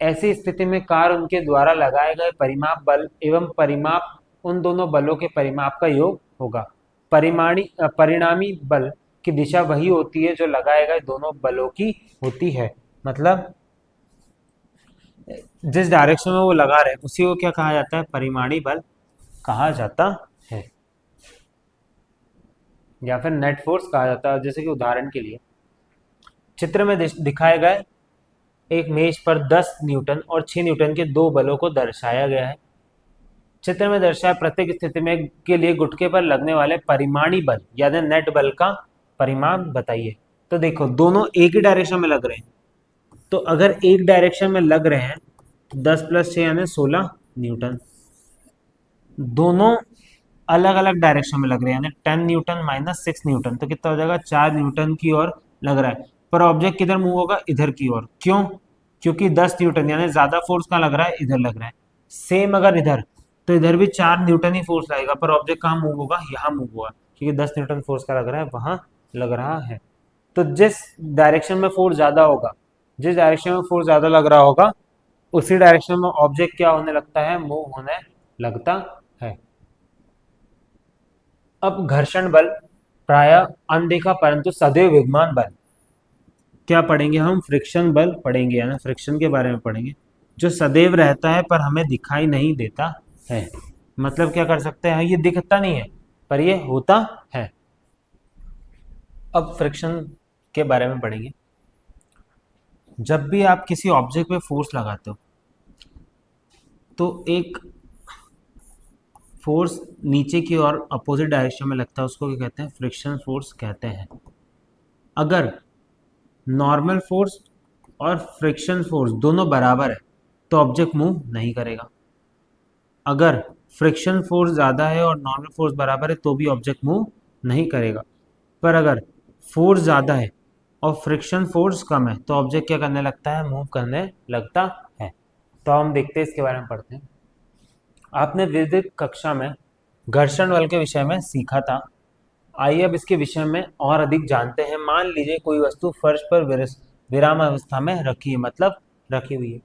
ऐसी स्थिति में कार उनके द्वारा लगाए गए परिमाप बल एवं परिमाप उन दोनों बलों के परिमाप का योग होगा। परिणामी बल की दिशा वही होती है जो लगाए गए दोनों बलों की होती है। मतलब जिस डायरेक्शन में वो लगा रहे हैं उसी को क्या कहा जाता है, परिमाणी बल कहा जाता है, या फिर नेट फोर्स कहा जाता है। जैसे कि उदाहरण के लिए चित्र में दिखाए गए एक मेज पर 10 न्यूटन और 6 न्यूटन के दो बलों को दर्शाया गया है। चित्र में दर्शाए प्रत्येक स्थिति में के लिए गुटके पर लगने वाले परिमाणी बल यानी नेट बल का परिमाण बताइए। तो देखो दोनों एक ही डायरेक्शन में लग रहे हैं, तो अगर एक डायरेक्शन में लग रहे हैं तो 10 + 6 यानी 16 न्यूटन। दोनों अलग अलग डायरेक्शन में लग रहे हैं यानी 10 न्यूटन - 6 न्यूटन, तो कितना हो जाएगा, 4 न्यूटन की ओर लग रहा है। पर ऑब्जेक्ट किधर मूव होगा, इधर की ओर। क्यों? क्योंकि 10 न्यूटन यानी ज्यादा फोर्स कहाँ लग रहा है, इधर लग रहा है। सेम अगर इधर, तो इधर भी 4 न्यूटन ही फोर्स लगेगा, पर ऑब्जेक्ट कहाँ मूव होगा, यहाँ मूव होगा, क्योंकि 10 न्यूटन फोर्स का लग रहा है वहां लग रहा है। तो जिस डायरेक्शन में फोर्स ज्यादा होगा, जिस डायरेक्शन में फोर्स ज्यादा लग रहा होगा, उसी डायरेक्शन में ऑब्जेक्ट क्या होने लगता है, मूव होने लगता है। अब घर्षण बल प्रायः अनदेखा परंतु सदैव विद्यमान बल। क्या पढ़ेंगे हम? फ्रिक्शन बल पढ़ेंगे, है ना, फ्रिक्शन के बारे में पढ़ेंगे, जो सदैव रहता है पर हमें दिखाई नहीं देता है। मतलब क्या कर सकते हैं, ये दिखता नहीं है पर ये होता है। अब फ्रिक्शन के बारे में पढ़ेंगे। जब भी आप किसी ऑब्जेक्ट पे फोर्स लगाते हो तो एक फोर्स नीचे की ओर अपोजिट डायरेक्शन में लगता है, उसको क्या कहते हैं? फ्रिक्शन फोर्स कहते हैं। अगर नॉर्मल फोर्स और फ्रिक्शन फोर्स दोनों बराबर है तो ऑब्जेक्ट मूव नहीं करेगा। अगर फ्रिक्शन फोर्स ज़्यादा है और नॉर्मल फोर्स बराबर है तो भी ऑब्जेक्ट मूव नहीं करेगा। पर अगर फोर्स ज़्यादा है और फ्रिक्शन फोर्स कम है तो ऑब्जेक्ट क्या करने लगता है? मूव करने लगता है। तो हम देखते हैं, इसके बारे में पढ़ते हैं। आपने विद्युत कक्षा में घर्षण बल के विषय में सीखा था। आइए अब इसके विषय में और अधिक जानते हैं। मान लीजिए कोई वस्तु फर्श पर विराम अवस्था में रखी है, मतलब रखी हुई है,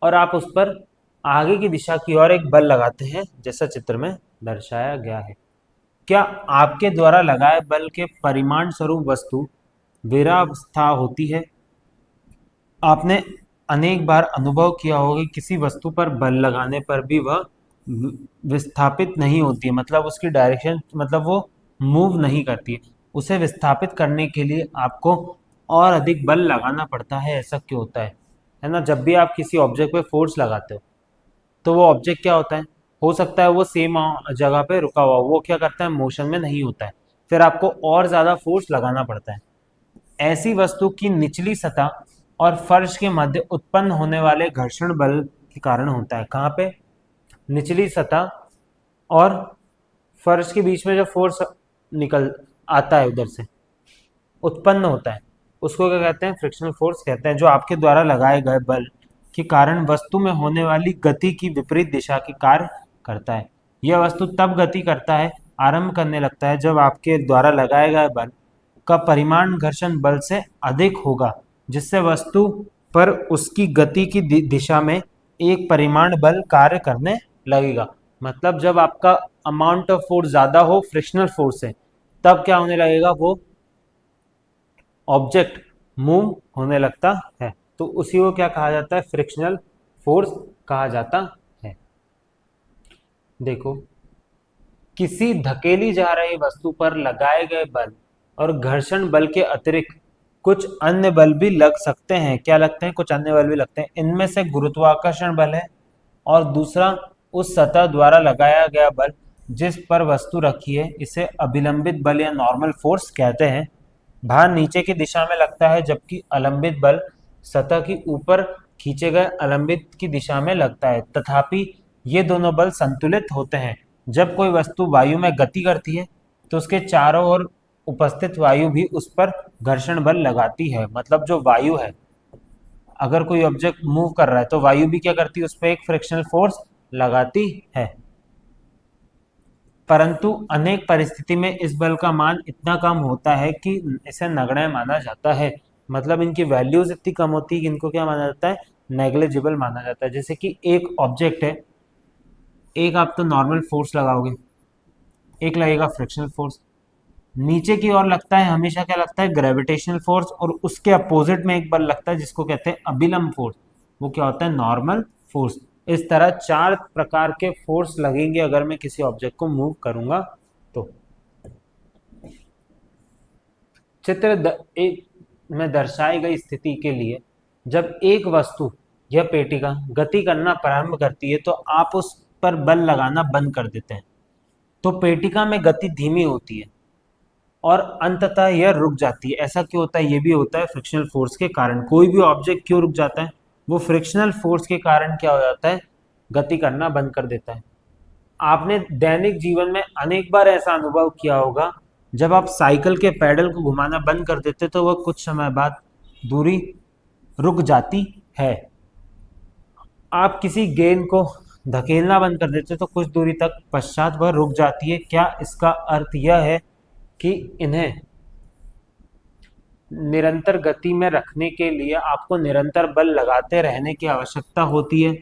और आप उस पर आगे की दिशा की ओर एक बल लगाते हैं, जैसा चित्र में दर्शाया गया है। क्या आपके द्वारा लगाए बल के परिमाण स्वरूप वस्तु विरावस्था होती है? आपने अनेक बार अनुभव किया होगा कि किसी वस्तु पर बल लगाने पर भी वह विस्थापित नहीं होती है, मतलब उसकी डायरेक्शन, मतलब वो मूव नहीं करती है। उसे विस्थापित करने के लिए आपको और अधिक बल लगाना पड़ता है। ऐसा क्यों होता है ना? जब भी आप किसी ऑब्जेक्ट पे फोर्स लगाते हो तो वो ऑब्जेक्ट क्या होता है, हो सकता है वो सेम जगह पे रुका हुआ, वो क्या करता है? मोशन में नहीं होता है, फिर आपको और ज़्यादा फोर्स लगाना पड़ता है। ऐसी वस्तु की निचली सतह और फर्श के मध्य उत्पन्न होने वाले घर्षण बल के कारण होता है। कहाँ पे? निचली सतह और फर्श के बीच में जो फोर्स निकल आता है, उधर से उत्पन्न होता है, उसको क्या कहते हैं? फ्रिक्शनल फोर्स कहते हैं, जो आपके द्वारा लगाए गए बल के कारण वस्तु में होने वाली गति की विपरीत दिशा की कार्य करता है। यह वस्तु तब गति करता है, आरंभ करने लगता है, जब आपके द्वारा लगाए गए बल का परिमाण घर्षण बल से अधिक होगा, जिससे वस्तु पर उसकी गति की दिशा में एक परिमाण बल कार्य करने लगेगा। मतलब जब आपका अमाउंट ऑफ फोर्स ज़्यादा हो फ्रिक्शनल फोर्स से, तब क्या होने लगेगा? वो ऑब्जेक्ट मूव होने लगता है। तो उसी को क्या कहा जाता है? फ्रिक्शनल फोर्स कहा जाता है। देखो, किसी धकेली जा रही वस्तु पर लगाए गए बल और घर्षण बल के अतिरिक्त कुछ अन्य बल भी लग सकते हैं। क्या लगते हैं? कुछ अन्य बल भी लगते हैं। इनमें से गुरुत्वाकर्षण बल है और दूसरा उस सतह द्वारा लगाया गया बल जिस पर वस्तु रखी है, इसे अभिलंबित बल या नॉर्मल फोर्स कहते हैं। भार नीचे की दिशा में लगता है, जबकि अलंबित बल सतह की ऊपर खींचे गए अलंबित की दिशा में लगता है। तथापि ये दोनों बल संतुलित होते हैं। जब कोई वस्तु वायु में गति करती है तो उसके चारों ओर उपस्थित वायु भी उस पर घर्षण बल लगाती है। मतलब जो वायु है, अगर कोई ऑब्जेक्ट मूव कर रहा है तो वायु भी क्या करती है? उस पर एक फ्रिक्शनल फोर्स लगाती है। परंतु अनेक परिस्थिति में इस बल का मान इतना कम होता है कि इसे नगण्य माना जाता है। मतलब इनकी वैल्यूज इतनी कम होती है कि इनको क्या माना जाता है? नेग्लिजिबल माना जाता है। जैसे कि एक ऑब्जेक्ट है, एक आप तो नॉर्मल फोर्स लगाओगे, एक लगेगा फ्रिक्शनल फोर्स, नीचे की ओर लगता है हमेशा क्या लगता है? ग्रेविटेशनल फोर्स, और उसके अपोजिट में एक बल लगता है जिसको कहते हैं अभिलंब फोर्स, वो क्या होता है? Normal force. इस तरह चार प्रकार के फोर्स लगेंगे अगर मैं किसी ऑब्जेक्ट को मूव करूंगा तो। एक में दर्शाई गई स्थिति के लिए जब एक वस्तु या पेटिका गति करना प्रारंभ करती है तो आप उस पर बल लगाना बंद कर देते हैं, तो पेटिका में गति धीमी होती है और अंततः यह रुक जाती है। ऐसा क्यों होता है? ये भी होता है फ्रिक्शनल फोर्स के कारण। कोई भी ऑब्जेक्ट क्यों रुक जाता है? वो फ्रिक्शनल फोर्स के कारण क्या हो जाता है? गति करना बंद कर देता है। आपने दैनिक जीवन में अनेक बार ऐसा अनुभव किया होगा, जब आप साइकिल के पैडल को घुमाना बंद कर देते तो वह कुछ समय बाद दूरी रुक जाती है। आप किसी गेंद को धकेलना बंद कर देते तो कुछ दूरी तक पश्चात वह रुक जाती है। क्या इसका अर्थ यह है कि इन्हें निरंतर गति में रखने के लिए आपको निरंतर बल लगाते रहने की आवश्यकता होती है?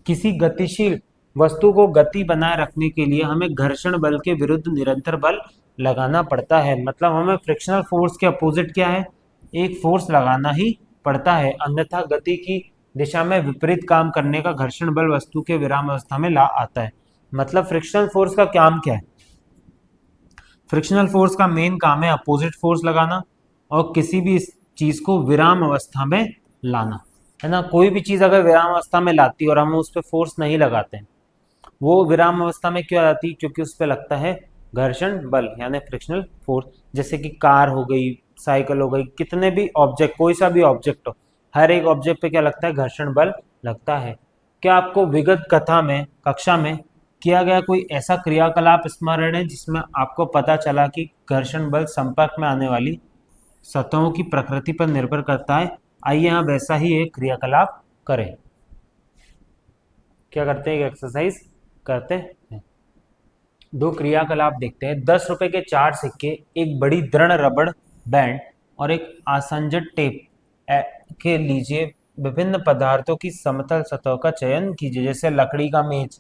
किसी गतिशील वस्तु को गति बनाए रखने के लिए हमें घर्षण बल के विरुद्ध निरंतर बल लगाना पड़ता है। मतलब हमें फ्रिक्शनल फोर्स के अपोजिट क्या है, एक फोर्स लगाना ही पड़ता है, अन्यथा गति की दिशा में विपरीत काम करने का घर्षण बल वस्तु के विराम अवस्था में ला आता है। मतलब फ्रिक्शनल फोर्स का काम क्या है, फ्रिक्शनल फोर्स का मेन काम है अपोजिट फोर्स लगाना और किसी भी चीज को विराम अवस्था में लाना, है ना। कोई भी चीज अगर विराम अवस्था में लाती है और हम उस पर फोर्स नहीं लगाते हैं, वो विराम अवस्था में क्यों आती है, क्योंकि उस पर लगता है घर्षण बल यानी फ्रिक्शनल फोर्स। जैसे कि कार हो गई, साइकिल हो गई, कितने भी ऑब्जेक्ट, कोई सा भी ऑब्जेक्ट हो, हर एक ऑब्जेक्ट पे क्या लगता है, घर्षण बल लगता है। क्या आपको विगत कक्षा में किया गया कोई ऐसा क्रियाकलाप स्मरण है जिसमें आपको पता चला कि घर्षण बल संपर्क में आने वाली सतहों की प्रकृति पर निर्भर करता है? आइए हम वैसा ही एक क्रियाकलाप करें। क्या करते हैं, एक्सरसाइज करते हैं। दो क्रियाकलाप देखते हैं। 10 रुपए के 4 सिक्के, एक बड़ी दृढ़ रबड़ बैंड और एक आसंजन टेप के लीजिए विभिन्न पदार्थों की समतल सतह का चयन कीजिए। जैसे लकड़ी का मेज,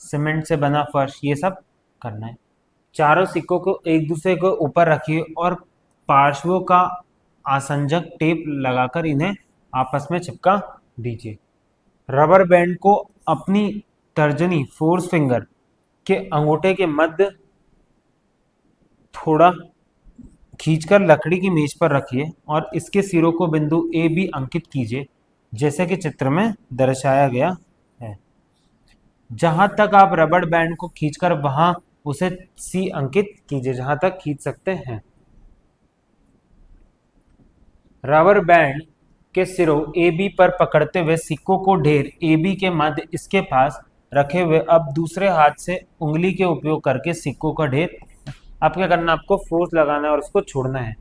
सीमेंट से बना फर्श, ये सब करना है। चारों सिक्कों को एक दूसरे के ऊपर रखिए और पार्श्वों का आसंजक टेप लगाकर इन्हें आपस में चिपका दीजिए। रबर बैंड को अपनी तर्जनी फोर्स फिंगर के अंगूठे के मध्य थोड़ा खींचकर लकड़ी की मेज पर रखिए और इसके सिरों को बिंदु ए बी अंकित कीजिए, जैसे कि चित्र में दर्शाया गया है। जहां तक आप रबड़ बैंड को खींचकर वहां उसे सी अंकित कीजिए, जहां तक खींच सकते हैं। रबर बैंड के सिरों ए बी पर पकड़ते हुए सिक्कों को ढेर ए बी के मध्य इसके पास रखे हुए अब दूसरे हाथ से उंगली के उपयोग करके सिक्कों का ढेर, अब क्या करना, आपको फोर्स लगाना है और उसको छोड़ना है।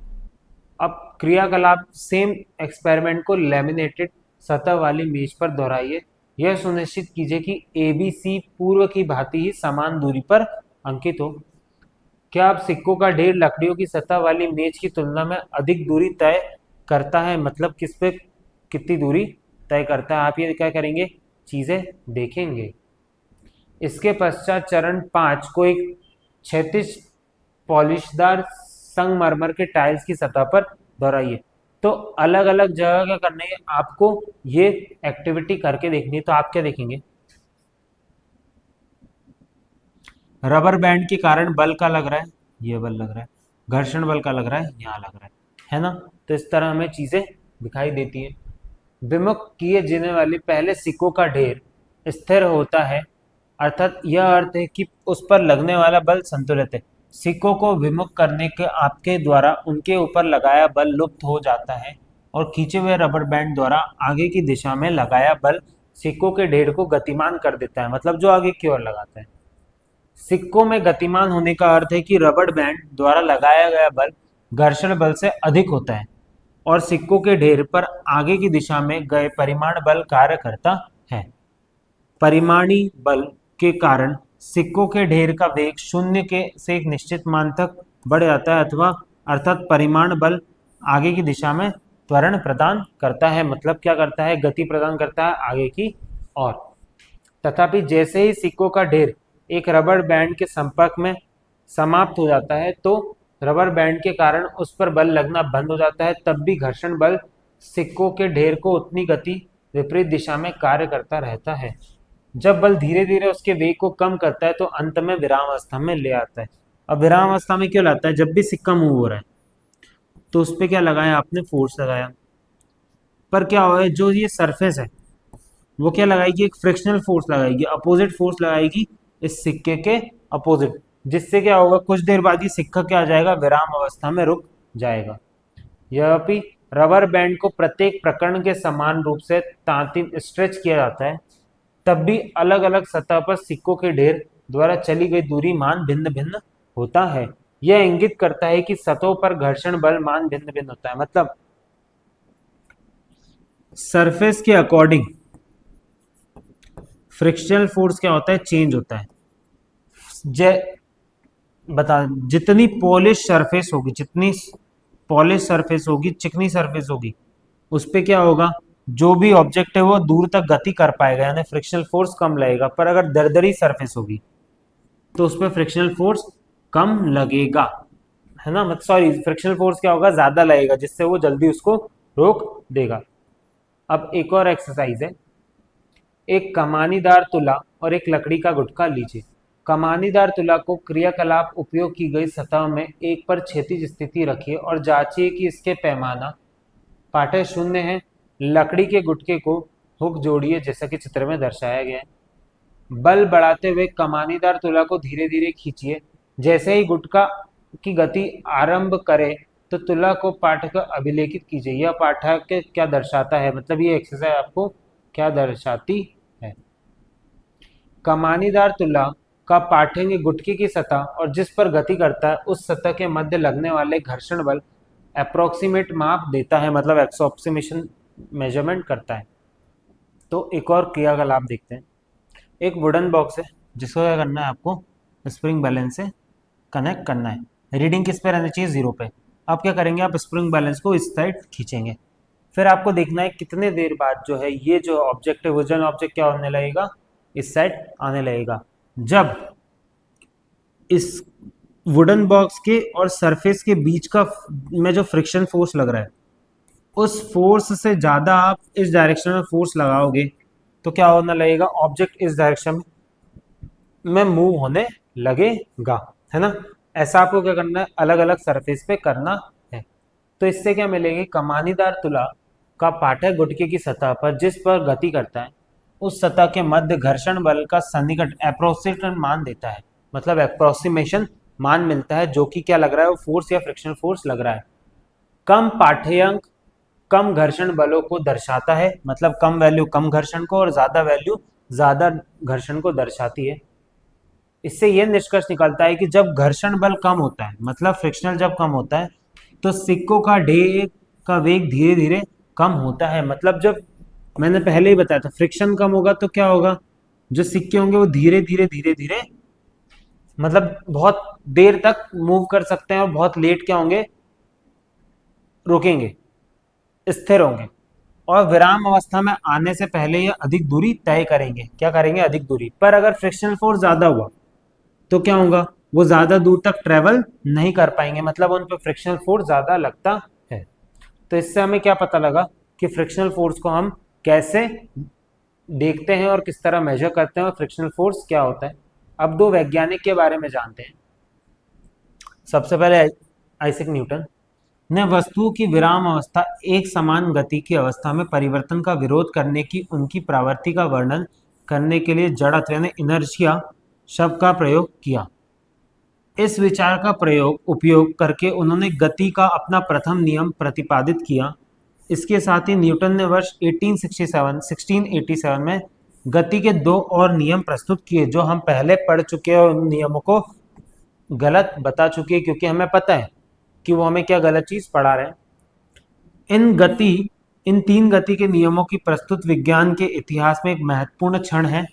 अब क्रियाकलाप सेम एक्सपेरिमेंट को लैमिनेटेड सतह वाली मेज पर दोहराइए। यह सुनिश्चित कीजिए कि ए बी सी पूर्व की भांति ही समान दूरी पर अंकित हो। क्या आप सिक्कों का ढेर लकड़ियों की सतह वाली मेज की तुलना में अधिक दूरी तय करता है, मतलब किस पे कितनी दूरी तय करता है, आप ये क्या करेंगे, चीजें देखेंगे। इसके पश्चात चरण 5 को एक क्षैतिज पॉलिशदार संगमरमर के टाइल्स की सतह पर दोहराइए। तो अलग अलग जगह क्या करना है आपको, ये एक्टिविटी करके देखनी है। तो आप क्या देखेंगे, रबर बैंड के कारण बल का लग रहा है, ये बल लग रहा है, घर्षण बल का लग रहा है, यहाँ लग रहा है ना। तो इस तरह हमें चीजें दिखाई देती हैं। विमुख किए जाने वाले पहले सिक्कों का ढेर स्थिर होता है, अर्थात यह अर्थ है कि उस पर लगने वाला बल संतुलित है। सिक्कों को विमुख करने के आपके द्वारा उनके ऊपर लगाया बल लुप्त हो जाता है और खींचे हुए रबर बैंड द्वारा आगे की दिशा में लगाया बल सिक्कों के ढेर को गतिमान कर देता है, मतलब जो आगे की ओर लगाता है। सिक्कों में गतिमान होने का अर्थ है कि रबर बैंड द्वारा लगाया गया बल घर्षण बल से अधिक होता है और सिक्कों के ढेर पर आगे की दिशा में गए परिमाण बल कार्य करता है। परिमाणी बल के कारण सिक्कों के ढेर का वेग शून्य के से एक निश्चित मान तक बढ़ जाता है, अथवा अर्थात परिमाण बल आगे की दिशा में त्वरण प्रदान करता है, मतलब क्या करता है, गति प्रदान करता है आगे की ओर। तथापि जैसे ही सिक्कों का ढेर एक रबर बैंड के संपर्क में समाप्त हो जाता है तो रबर बैंड के कारण उस पर बल लगना बंद हो जाता है। तब भी घर्षण बल सिक्कों के ढेर को उतनी गति विपरीत दिशा में कार्य करता रहता है। जब बल धीरे धीरे उसके वेग को कम करता है तो अंत में विराम अवस्था में ले आता है। अब विराम अवस्था में क्यों लाता है, जब भी सिक्का मूव हो रहा है तो उस पर क्या लगाया आपने, फोर्स लगाया, पर क्या हुआ, जो ये सरफेस है वो क्या लगाएगी, एक फ्रिक्शनल फोर्स लगाएगी, अपोजिट फोर्स लगाएगी इस सिक्के के अपोजिट, जिससे क्या होगा, कुछ देर बाद ये सिक्का क्या आ जाएगा, विराम अवस्था में रुक जाएगा। यद्यपि रबर बैंड को प्रत्येक प्रकरण के समान रूप से तांतिन स्ट्रेच किया जाता है, तब भी अलग अलग सतह पर सिक्कों के ढेर द्वारा चली गई दूरी मान भिन्न भिन्न होता है। यह इंगित करता है कि सतहों पर घर्षण बल मान भिन्न भिन्न होता है, मतलब सरफेस के अकॉर्डिंग फ्रिक्शनल फोर्स क्या होता है, चेंज होता है। जितनी पॉलिश सरफेस होगी, जितनी पॉलिश सरफेस होगी, चिकनी सरफेस होगी, उस पर क्या होगा, जो भी ऑब्जेक्ट है वो दूर तक गति कर पाएगा, यानी फ्रिक्शनल फोर्स कम लगेगा। पर अगर दरदरी सरफेस होगी तो उस पर फ्रिक्शनल फोर्स कम लगेगा। है ना, मतलब सॉरी, फ्रिक्शनल फोर्स क्या होगा, ज्यादा लगेगा, जिससे वो जल्दी उसको रोक देगा। अब एक और एक्सरसाइज है, एक कमानीदार तुला और एक लकड़ी का गुटका लीजिए। कमानीदार तुला को क्रियाकलाप उपयोग की गई सतह में एक पर क्षैतिज स्थिति रखिए और जांचिए कि इसके पैमाना पाटे शून्य है। लकड़ी के गुटके को हुक जोड़िए जैसा कि चित्र में दर्शाया गया है। बल बढ़ाते हुए कमानीदार तुला को धीरे धीरे खींचिए। जैसे ही गुटका की गति आरंभ करे तो तुला को पाठ अभिलेखित कीजिए। यह पाठक क्या दर्शाता है, मतलब ये एक्सरसाइज आपको क्या दर्शाती है। कमानीदार तुला का पाठेंगे गुटके की सतह और जिस पर गति करता है उस सतह के मध्य लगने वाले घर्षण बल अप्रोक्सीमेट माप देता है, मतलब अप्रोक्सीमेशन मेजरमेंट करता है। तो एक और क्रियाकलाप देखते हैं। एक वुडन बॉक्स है जिसको क्या करना है, आपको स्प्रिंग बैलेंस से कनेक्ट करना है। रीडिंग किस पे रहनी चाहिए, 0 पे। अब क्या करेंगे, आप स्प्रिंग बैलेंस को इस साइड खींचेंगे। फिर आपको देखना है कितने देर बाद जो है ये जो ऑब्जेक्ट है, वुडन ऑब्जेक्ट क्या होने लगेगा, इस साइड आने लगेगा। जब इस वुडन बॉक्स के और सरफेस के बीच का में जो फ्रिक्शन फोर्स लग रहा है, उस फोर्स से ज़्यादा आप इस डायरेक्शन में फोर्स लगाओगे तो क्या होने लगेगा, ऑब्जेक्ट इस डायरेक्शन में मूव होने लगेगा, है ना। ऐसा आपको क्या करना है, अलग अलग सरफेस पे करना है। तो इससे क्या मिलेगी, कमानीदार तुला का पाठक गुटके की सतह पर जिस पर गति करता है उस सतह के मध्य घर्षण बल का सन्निकट अप्रोक्सीमेशन मान देता है, मतलब अप्रोक्सीमेशन मान मिलता है, जो कि क्या लग रहा है, वो फोर्स या फ्रिक्शन फोर्स लग रहा है। कम पाठ्यांक कम घर्षण बलों को दर्शाता है, मतलब कम वैल्यू कम घर्षण को और ज्यादा वैल्यू ज्यादा घर्षण को दर्शाती है। इससे यह निष्कर्ष निकलता है कि जब घर्षण बल कम होता है, मतलब फ्रिक्शनल जब कम होता है, तो सिक्कों का ढेर का वेग धीरे धीरे कम होता है। मतलब जब मैंने पहले ही बताया था, फ्रिक्शन कम होगा तो क्या होगा, जो सिक्के होंगे वो धीरे धीरे धीरे धीरे, मतलब बहुत देर तक मूव कर सकते हैं और बहुत लेट क्या होंगे, रुकेंगे, स्थिर होंगे। और विराम अवस्था में आने से पहले ये अधिक दूरी तय करेंगे, क्या करेंगे, अधिक दूरी। पर अगर फ्रिक्शनल फोर्स ज्यादा हुआ तो क्या होगा, वो ज्यादा दूर तक ट्रेवल नहीं कर पाएंगे, मतलब उन पर फ्रिक्शनल फोर्स ज्यादा लगता है। तो इससे हमें क्या पता लगा कि फ्रिक्शनल फोर्स को हम कैसे देखते हैं और किस तरह मेजर करते हैं और फ्रिक्शनल फोर्स क्या होता है। अब दो वैज्ञानिक के बारे में जानते हैं। सबसे पहले आइजैक न्यूटन ने वस्तुओं की विराम अवस्था एक समान गति की अवस्था में परिवर्तन का विरोध करने की उनकी प्रवृत्ति का वर्णन करने के लिए जड़त्व यानी इनर्शिया शब्द का प्रयोग किया। इस विचार का उपयोग करके उन्होंने गति का अपना प्रथम नियम प्रतिपादित किया। इसके साथ ही न्यूटन ने वर्ष 1687 में गति के दो और नियम प्रस्तुत किए, जो हम पहले पढ़ चुके हैं और उन नियमों को गलत बता चुके हैं, क्योंकि हमें पता है कि वो हमें क्या गलत चीज पढ़ा रहे हैं। इन तीन गति के नियमों की प्रस्तुत विज्ञान के इतिहास में एक महत्वपूर्ण क्षण है।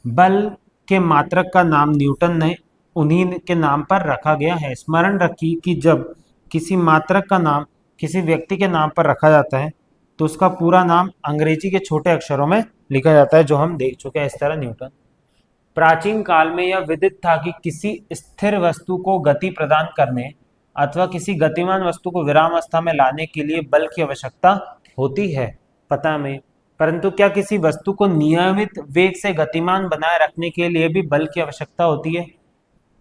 बल के मात्रक का नाम न्यूटन ने उन्हीं के नाम पर रखा गया है। स्मरण रखिए कि जब किसी मात्रक का नाम किसी व्यक्ति के नाम पर रखा जाता है तो उसका पूरा नाम अंग्रेजी के छोटे अक्षरों में लिखा जाता है, जो हम देख चुके हैं। इस तरह न्यूटन, प्राचीन काल में यह विदित था कि किसी स्थिर वस्तु को गति प्रदान करने अथवा किसी गतिमान वस्तु को विरामावस्था में लाने के लिए बल की आवश्यकता होती है, पता में। परंतु क्या किसी वस्तु को नियमित वेग से गतिमान बनाए रखने के लिए भी बल की आवश्यकता होती है?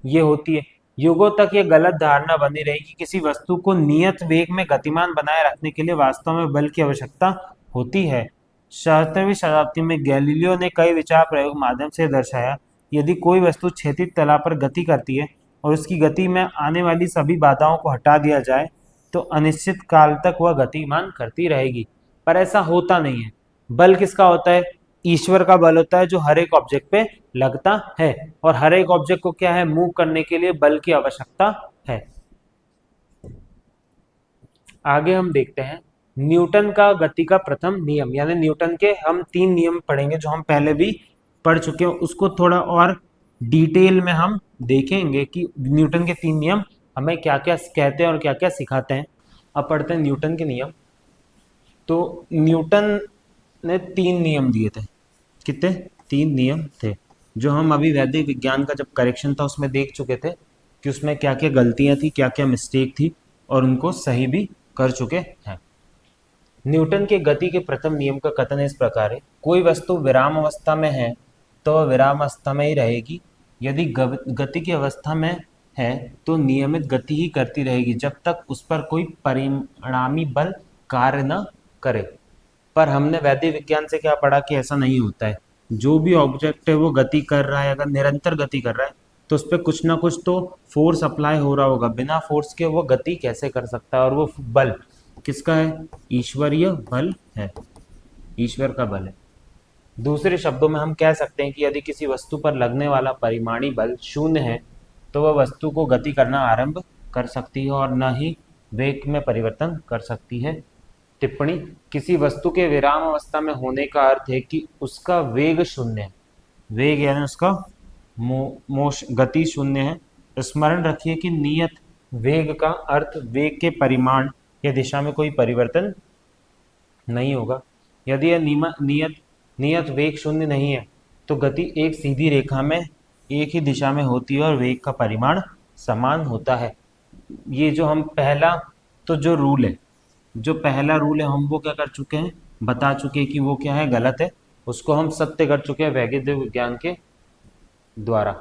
ये होती है। युगों तक ये गलत धारणा बनी रही कि किसी वस्तु को नियत वेग में गतिमान बनाए रखने के लिए वास्तव में बल की आवश्यकता होती है। 17वीं शताब्दी में गैलीलियो ने कई विचार प्रयोग माध्यम से दर्शाया, यदि कोई वस्तु क्षैतिज तला पर गति करती है और उसकी गति में आने वाली सभी बाधाओं को हटा दिया जाए तो अनिश्चित काल तक वह गतिमान करती रहेगी। पर ऐसा होता नहीं है। बल किसका होता है? ईश्वर का बल होता है, जो हर एक ऑब्जेक्ट पे लगता है, और हर एक ऑब्जेक्ट को क्या है, मूव करने के लिए बल की आवश्यकता है। आगे हम देखते हैं न्यूटन का गति का प्रथम नियम, यानी न्यूटन के हम 3 नियम पढ़ेंगे जो हम पहले भी पढ़ चुके हैं। उसको थोड़ा और डिटेल में हम देखेंगे कि न्यूटन के 3 नियम हमें क्या क्या कहते हैं और क्या क्या सिखाते हैं। अब पढ़ते हैं न्यूटन के नियम। तो न्यूटन ने 3 नियम दिए थे। कितने? 3 नियम थे, जो हम अभी वैदिक विज्ञान का जब करेक्शन था उसमें देख चुके थे। कि उसमें क्या क्या गलतियां थी, क्या क्या मिस्टेक थी, और उनको सही भी कर चुके हैं। न्यूटन के गति के प्रथम नियम का कथन इस प्रकार है, कोई वस्तु विराम अवस्था में है तो वह विराम अवस्था में ही रहेगी। यदि गति की अवस्था में है तो नियमित गति ही करती रहेगी जब तक उस पर कोई परिणामी बल कार्य न करे। पर हमने वैदिक विज्ञान से क्या पढ़ा कि ऐसा नहीं होता है। जो भी ऑब्जेक्ट है वो गति कर रहा है, अगर निरंतर गति कर रहा है तो उस पर कुछ ना कुछ तो फोर्स अप्लाई हो रहा होगा। बिना फोर्स के वो गति कैसे कर सकता है? और वो बल किसका है? ईश्वरीय बल है, ईश्वर का बल है। दूसरे शब्दों में हम कह सकते हैं कि यदि किसी वस्तु पर लगने वाला परिमाणी बल शून्य है तो वह वस्तु को गति करना आरंभ कर सकती है और न ही वेग में परिवर्तन कर सकती है। टिप्पणी, किसी वस्तु के विराम अवस्था में होने का अर्थ है कि उसका वेग शून्य है। वेग यानी उसका गति शून्य है। स्मरण रखिए कि नियत वेग का अर्थ वेग के परिमाण या दिशा में कोई परिवर्तन नहीं होगा। यदि यह नियत वेग शून्य नहीं है तो गति एक सीधी रेखा में एक ही दिशा में होती है और वेग का परिमाण समान होता है। ये जो हम पहला तो जो रूल है, जो पहला रूल है हम वो क्या कर चुके हैं, बता चुके हैं कि वो क्या है, गलत है। उसको हम सत्य कर चुके हैं वैद्य विज्ञान के द्वारा।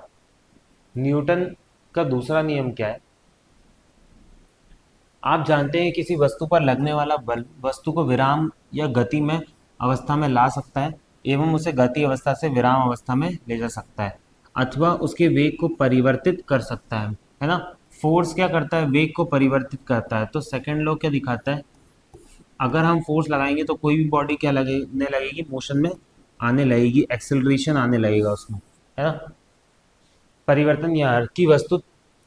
न्यूटन का दूसरा नियम क्या है? आप जानते हैं किसी वस्तु पर लगने वाला बल वस्तु को विराम या गति में अवस्था में ला सकता है एवं उसे गति अवस्था से विराम अवस्था में ले जा सकता है अथवा उसके वेग को परिवर्तित कर सकता है ना। फोर्स क्या करता है? वेग को परिवर्तित करता है। तो सेकंड लॉ क्या दिखाता है? अगर हम फोर्स लगाएंगे तो कोई भी बॉडी क्या लगने लगेगी, मोशन में आने लगेगी, एक्सेलरेशन आने लगेगा उसमें, है ना। परिवर्तन या अर्थ की वस्तु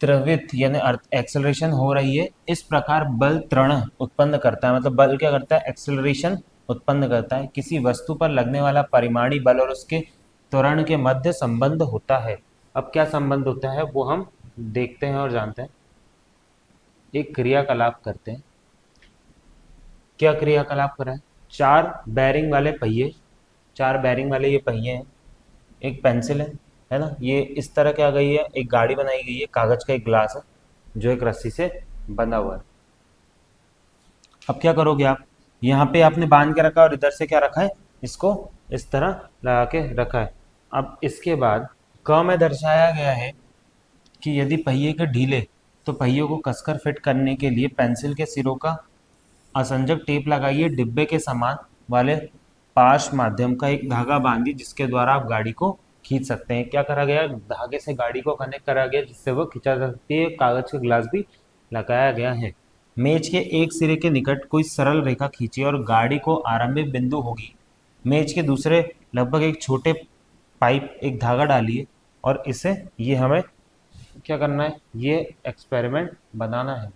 त्वरित यानी अर्थ एक्सेलरेशन हो रही है, इस प्रकार बल त्वरण उत्पन्न करता है। मतलब बल क्या करता है? एक्सेलरेशन उत्पन्न करता है। किसी वस्तु पर लगने वाला परिमाणी बल और उसके त्वरण के मध्य संबंध होता है। अब क्या संबंध होता है वो हम देखते हैं और जानते हैं। एक क्रियाकलाप करते हैं। क्या क्रियाकलाप कर रहा है? चार बैरिंग वाले पहिए, चार बैरिंग वाले ये पहिए हैं, एक पेंसिल है ना। ये इस तरह क्या गई है, एक गाड़ी बनाई गई है, कागज का एक ग्लास है जो एक रस्सी से बंधा हुआ है। अब क्या करोगे आप? यहाँ पे आपने बांध के रखा और इधर से क्या रखा है, इसको इस तरह लगा के रखा है। अब इसके बाद क में दर्शाया गया है कि यदि पहिए के ढीले तो पहियों को कसकर फिट करने के लिए पेंसिल के सिरों का असंजक टेप लगाइए। डिब्बे के समान वाले पाश माध्यम का एक धागा बांधिए जिसके द्वारा आप गाड़ी को खींच सकते हैं। क्या करा गया? धागे से गाड़ी को कनेक्ट करा गया जिससे वो खींचा जा सकती है। कागज का ग्लास भी लगाया गया है। मेज के एक सिरे के निकट कोई सरल रेखा खींचिए और गाड़ी को आरंभिक बिंदु होगी। मेज के दूसरे लगभग एक छोटे पाइप एक धागा डालिए और इसे ये हमें क्या करना है, ये एक्सपेरिमेंट बनाना है।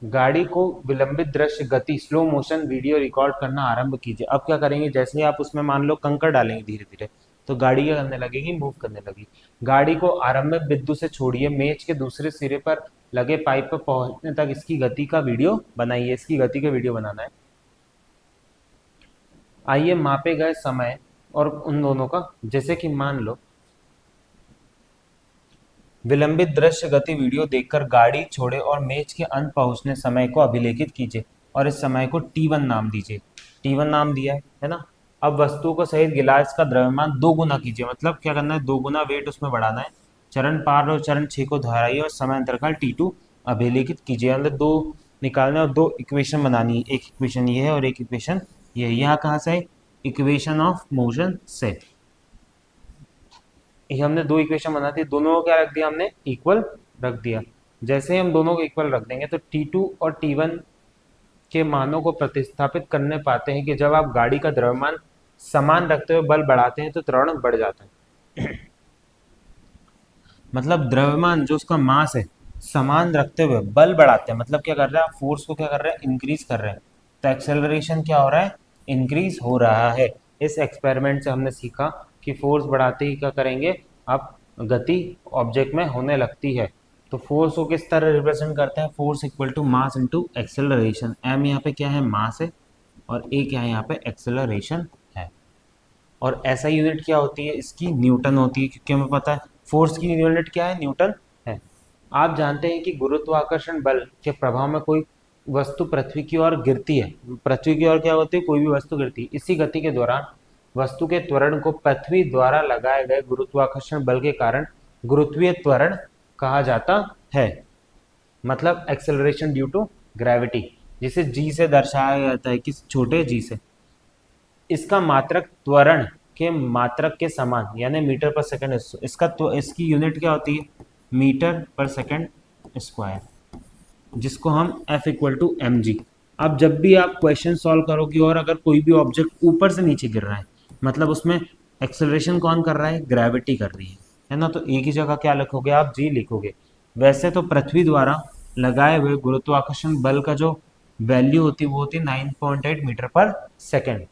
गाड़ी को विलंबित दृश्य गति स्लो मोशन वीडियो रिकॉर्ड करना आरंभ कीजिए। अब क्या करेंगे? जैसे ही आप उसमें मान लो कंकड़ डालेंगे धीरे धीरे तो गाड़ी क्या करने लगेगी, मूव करने लगेगी। गाड़ी को आरंभिक बिंदु से छोड़िए, मेज के दूसरे सिरे पर लगे पाइप पर पहुंचने तक इसकी गति का वीडियो बनाइए। इसकी गति का वीडियो बनाना है। आइए मापे गए समय और उन दोनों का, जैसे कि मान लो विलंबित दृश्य गति वीडियो देखकर गाड़ी छोड़े और मेज के अंत पहुंचने समय को अभिलेखित कीजिए और इस समय को T1 नाम दीजिए। T1 नाम दिया है ना। अब वस्तु को सहित गिलास का द्रव्यमान 2 गुना कीजिए। मतलब क्या करना है? 2 गुना वेट उसमें बढ़ाना है। चरण 5 और चरण 6 को दोहराइए और समय अंतराल T2 अभिलेखित कीजिए। अंदर 2 निकालना और 2 इक्वेशन बनानी है। एक इक्वेशन ये है और एक इक्वेशन ये है। यहाँ कहाँ से? इक्वेशन ऑफ मोशन से। ये हमने 2 इक्वेशन बना दी, दोनों को क्या रख दिया हमने? इक्वल रख दिया। जैसे ही हम दोनों को इक्वल रख देंगे तो T2 और T1 के मानों को प्रतिस्थापित करने पाते हैं कि जब आप गाड़ी का द्रव्यमान समान रखते हुए बल बढ़ाते हैं तो त्वरण बढ़ जाता है। मतलब द्रव्यमान जो उसका मास है समान रखते हुए बल बढ़ाते हैं, मतलब क्या कर रहे हैं आप? फोर्स को क्या कर रहे हैं? इंक्रीज कर रहे हैं। तो एक्सेलरेशन क्या हो रहा है? इंक्रीज हो रहा है। इस एक्सपेरिमेंट से हमने सीखा कि फोर्स बढ़ाते ही क्या करेंगे, आप गति ऑब्जेक्ट में होने लगती है। तो फोर्स को किस तरह रिप्रेजेंट करते हैं? Force equal to mass into acceleration. M यहाँ पे क्या है? मास है और ए क्या है? यहाँ पे एक्सेलरेशन है। और ऐसा यूनिट क्या होती है इसकी? न्यूटन होती है, क्योंकि हमें पता है फोर्स की यूनिट क्या है? न्यूटन है। आप जानते हैं कि गुरुत्वाकर्षण बल के प्रभाव में कोई वस्तु पृथ्वी की ओर गिरती है। पृथ्वी की ओर क्या होती है, कोई भी वस्तु गिरती है। इसी गति के दौरान वस्तु के त्वरण को पृथ्वी द्वारा लगाए गए गुरुत्वाकर्षण बल के कारण गुरुत्वीय त्वरण कहा जाता है। मतलब एक्सेलरेशन ड्यू टू ग्रेविटी, जिसे जी से दर्शाया जाता है, किस छोटे जी से। इसका मात्रक त्वरण के मात्रक के समान, यानी मीटर पर सेकंड। इसकी यूनिट क्या होती है, मीटर पर सेकंड स्क्वायर, जिसको हम F equal to M G. अब जब भी आप क्वेश्चन सॉल्व करोगे और अगर कोई भी ऑब्जेक्ट ऊपर से नीचे गिर रहा है, मतलब उसमें एक्सेलरेशन कौन कर रहा है, ग्रेविटी कर रही है ना, तो एक ही जगह क्या लिखोगे आप, जी लिखोगे। वैसे तो पृथ्वी द्वारा लगाए हुए गुरुत्वाकर्षण बल का जो वैल्यू होती है वो होती है 9.8 मीटर पर सेकेंड।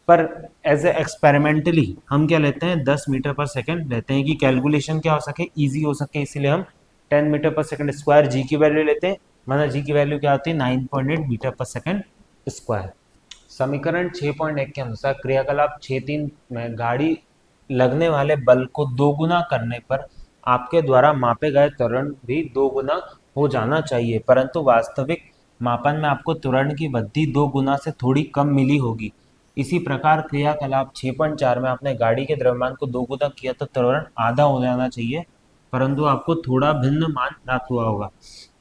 पर एज ए एक्सपेरिमेंटली हम क्या लेते हैं, 10 मीटर पर सेकंड लेते हैं कि कैलकुलेशन क्या हो सके, इजी हो सके, इसीलिए हम 10 मीटर पर सेकंड स्क्वायर जी की वैल्यू लेते हैं। मतलब जी की वैल्यू क्या होती है, 9.8 मीटर पर सेकंड स्क्वायर। समीकरण 6.1 के अनुसार क्रियाकलाप 6.3 में गाड़ी लगने वाले बल को दोगुना करने पर आपके द्वारा मापे गए त्वरण भी दोगुना हो जाना चाहिए, परंतु वास्तविक मापन में आपको त्वरण की वृद्धि 2 गुना से थोड़ी कम मिली होगी। इसी प्रकार क्रियाकलाप 6.4 में आपने गाड़ी के द्रव्यमान को 2 गुना किया तो त्वरण आधा हो जाना चाहिए, परंतु आपको थोड़ा भिन्न मान प्राप्त हुआ होगा।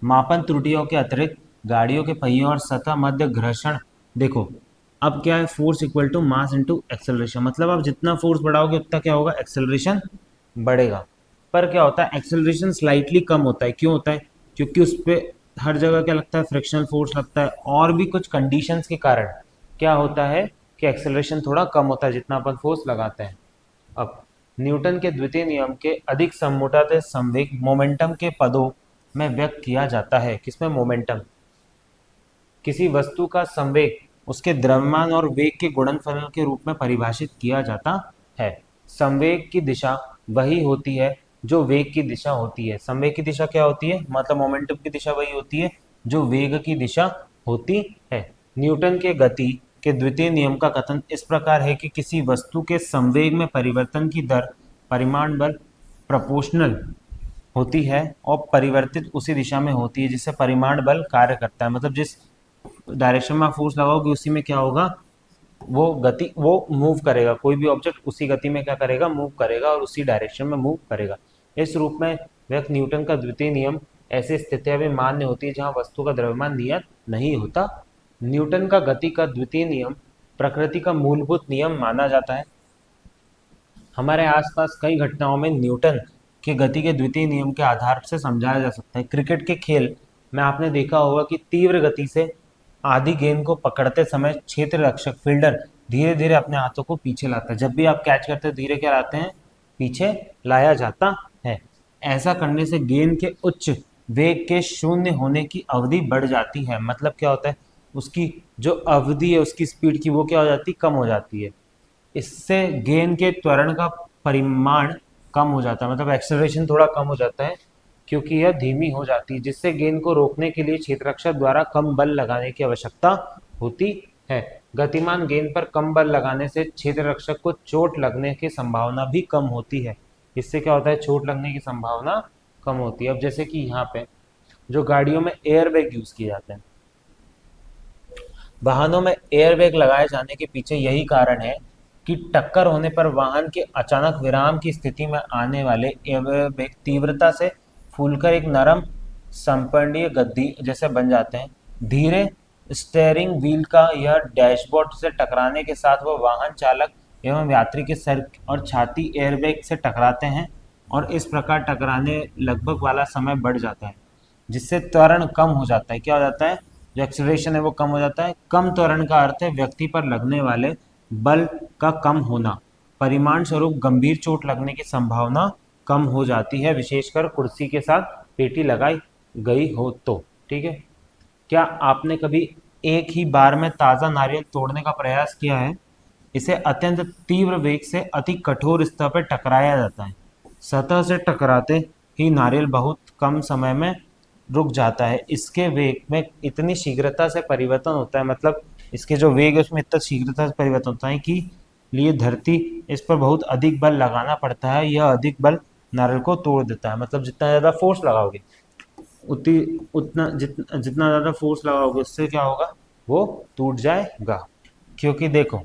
मापन त्रुटियों के अतिरिक्त गाड़ियों के पहियों और सतह मध्य घर्षण, देखो अब क्या है, force equal to mass into acceleration. मतलब आप जितना फोर्स बढ़ाओगे उतना क्या होगा, एक्सेलरेशन बढ़ेगा। पर क्या होता है, एक्सेलरेशन स्लाइटली कम होता है। क्यों होता है, क्योंकि उस पर हर जगह क्या लगता है, फ्रिक्शनल फोर्स लगता है, और भी कुछ कंडीशंस के कारण क्या होता है कि एक्सेलरेशन थोड़ा कम होता है जितना अपन फोर्स लगाते हैं। अब न्यूटन के द्वितीय नियम के अधिक समोटाते संवेग मोमेंटम के पदों में व्यक्त किया जाता है। किसमें, मोमेंटम। किसी वस्तु का संवेग उसके द्रव्यमान और वेग के गुणनफल के रूप में परिभाषित किया जाता है। संवेग की दिशा वही होती है जो वेग की दिशा होती है। संवेग की दिशा क्या होती है, मतलब मोमेंटम की दिशा वही होती है जो वेग की दिशा होती है। न्यूटन के गति के द्वितीय नियम का कथन इस प्रकार है कि किसी वस्तु के संवेग में परिवर्तन की दर परिमाण बल प्रोपोर्शनल होती है और परिवर्तित उसी दिशा में होती है जिससे परिमाण बल कार्य करता है। मतलब जिस डायरेक्शन में आप फोर्स लगाओगे उसी में क्या होगा, वो मूव करेगा। कोई भी ऑब्जेक्ट उसी गति में क्या करेगा, मूव करेगा, और उसी डायरेक्शन में मूव करेगा। इस रूप में व्यक्त न्यूटन का द्वितीय नियम ऐसी स्थितियां भी मान्य होती है जहां वस्तु का द्रव्यमान नियत नहीं होता। न्यूटन का गति का द्वितीय नियम प्रकृति का मूलभूत नियम माना जाता है। हमारे आसपास कई घटनाओं में न्यूटन के गति के द्वितीय नियम के आधार से समझाया जा सकता है। क्रिकेट के खेल में आपने देखा होगा कि तीव्र गति से आधी गेंद को पकड़ते समय क्षेत्र रक्षक फील्डर धीरे धीरे अपने हाथों को पीछे लाता है। जब भी आप कैच करते हैं धीरे क्या लाते हैं, पीछे लाया जाता है। ऐसा करने से गेंद के उच्च वेग के शून्य होने की अवधि बढ़ जाती है। मतलब क्या होता है, उसकी जो अवधि है उसकी स्पीड की वो क्या हो जाती है, कम हो जाती है। इससे गेंद के त्वरण का परिमाण कम हो जाता है, मतलब एक्सेलरेशन थोड़ा कम हो जाता है क्योंकि यह धीमी हो जाती है, जिससे गेंद को रोकने के लिए क्षेत्ररक्षक द्वारा कम बल लगाने की आवश्यकता होती है। गतिमान गेंद पर कम बल लगाने से क्षेत्ररक्षक को चोट लगने की संभावना भी कम होती है। इससे क्या होता है, चोट लगने की संभावना कम होती है। अब जैसे कि यहाँ पे जो गाड़ियों में एयरबैग यूज किए जाते हैं, वाहनों में एयरबैग लगाए जाने के पीछे यही कारण है कि टक्कर होने पर वाहन के अचानक विराम की स्थिति में आने वाले एयरबैग तीव्रता से फूलकर एक नरम संपर्णीय गद्दी जैसे बन जाते हैं। धीरे स्टेयरिंग व्हील का यह डैशबोर्ड से टकराने के साथ वह वाहन चालक एवं यात्री के सर और छाती एयरबैग से टकराते हैं और इस प्रकार टकराने लगभग वाला समय बढ़ जाता है, जिससे त्वरण कम हो जाता है। क्या हो जाता है, जो एक्सेलरेशन है वो कम हो जाता है। कम त्वरण का अर्थ है व्यक्ति पर लगने वाले बल का कम होना। परिमाण स्वरूप गंभीर चोट लगने की संभावना कम हो जाती है, विशेषकर कुर्सी के साथ पेटी लगाई गई हो तो। ठीक है। क्या आपने कभी एक ही बार में ताज़ा नारियल तोड़ने का प्रयास किया है? इसे अत्यंत तीव्र वेग से अति कठोर सतह पर टकराया जाता है। सतह से टकराते ही नारियल बहुत कम समय में रुक जाता है। इसके वेग में इतनी शीघ्रता से परिवर्तन होता है, मतलब इसके जो वेग है उसमें इतना शीघ्रता से परिवर्तन होता है कि लिए धरती इस पर बहुत अधिक बल लगाना पड़ता है। यह अधिक बल नारियल को तोड़ देता है। मतलब जितना ज़्यादा फोर्स लगाओगे उतनी उतना जितना ज़्यादा फोर्स लगाओगे उससे क्या होगा, वो टूट जाएगा। क्योंकि देखो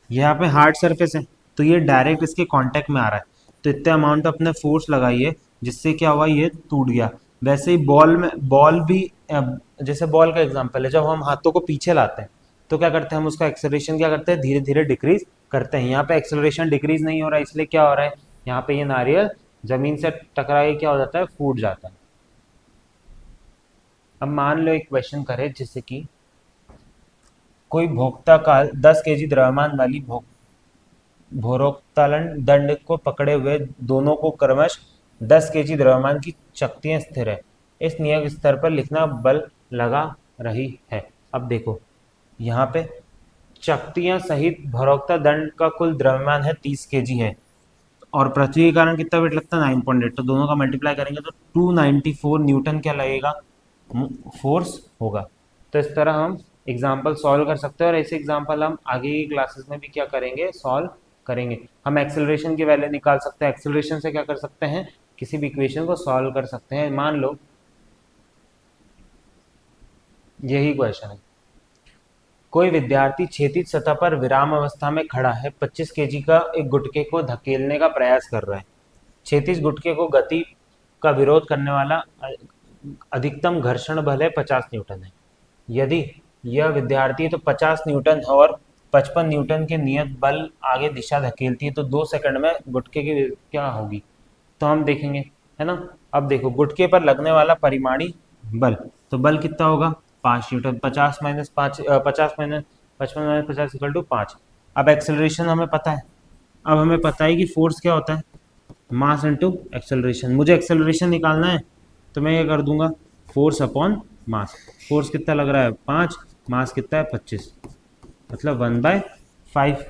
यहाँ पे हार्ड सरफेस है, तो ये डायरेक्ट इसके कांटेक्ट में आ रहा है, तो इतने अमाउंट अपने फोर्स लगाइए जिससे क्या हुआ, ये टूट गया। वैसे ही बॉल में, बॉल भी जैसे बॉल का एग्जांपल है, जब हम हाथों को पीछे लाते हैं तो क्या करते हैं, हम उसका एक्सेलरेशन क्या करते हैं, धीरे धीरे डिक्रीज करते हैं। यहाँ पे एक्सेलरेशन डिक्रीज नहीं हो रहा है, इसलिए क्या हो रहा है, यहाँ पे ये नारियल जमीन से टकरा के क्या हो जाता है, फूट जाता है। अब मान लो एक क्वेश्चन करे, जैसे कि कोई भोक्ता का 10 केजी द्रव्यमान वाली भोरोत्तोलन दंड को पकड़े हुए दोनों को क्रमश 10 केजी द्रव्यमान की शक्तियां स्थिर है। इस नियत स्तर पर लिखना बल लगा रही है। अब देखो यहाँ पे शक्तियां सहित भरोक्ता दंड का कुल द्रव्यमान है 30 केजी है, और पृथ्वी के कारण कितना वेट लगता है, 9.8, तो दोनों का मल्टीप्लाई करेंगे तो 294 न्यूटन क्या लगेगा, फोर्स होगा। तो इस तरह हम एग्जाम्पल सॉल्व कर सकते हैं, और ऐसे एग्जाम्पल हम आगे की क्लासेस में भी क्या करेंगे, सॉल्व करेंगे। हम एक्सेलरेशन की वैल्यू निकाल सकते हैं, एक्सेलरेशन से क्या कर सकते हैं, किसी भी इक्वेशन को सॉल्व कर सकते हैं। मान लो यही क्वेश्चन है, कोई विद्यार्थी क्षैतिज सतह पर विराम अवस्था में खड़ा है, 25 केजी का एक गुटके को धकेलने का प्रयास कर रहा है। क्षैतिज गुटके को गति का विरोध करने वाला अधिकतम घर्षण बल है 50 न्यूटन है। यदि यह विद्यार्थी तो 50 न्यूटन और 55 न्यूटन के नियत बल आगे दिशा धकेलती है, तो 2 सेकंड में गुटके की क्या होगी, तो हम देखेंगे, है ना। अब देखो गुटके पर लगने वाला परिमाणी बल, तो बल कितना होगा, 5 न्यूटन, 50 - 5, 50 - 55 - 50 इक्वल टू 5। अब एक्सेलरेशन हमें पता है, अब हमें पता है कि फोर्स क्या होता है, मास इंटू एक्सेलरेशन। मुझे एक्सेलरेशन निकालना है, तो मैं ये कर दूंगा फोर्स अपॉन मास। फोर्स कितना लग रहा है, 5, मास कितना है 25, मतलब 1/5,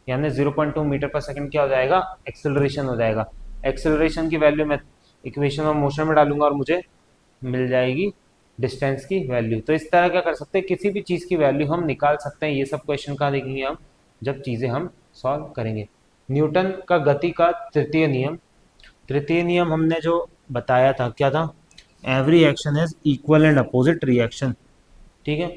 यानी 0.2 मीटर पर सेकंड क्या हो जाएगा, एक्सेलरेशन हो जाएगा। एक्सेलरेशन की वैल्यू मैं इक्वेशन ऑफ मोशन में डालूंगा और मुझे मिल जाएगी डिस्टेंस की वैल्यू। तो इस तरह क्या कर सकते हैं, किसी भी चीज़ की वैल्यू हम निकाल सकते हैं। ये सब क्वेश्चन कहाँ देखेंगे हम, जब चीज़ें हम सॉल्व करेंगे। न्यूटन का गति का तृतीय नियम, तृतीय नियम हमने जो बताया था क्या था, every action is equal and opposite reaction. ठीक है,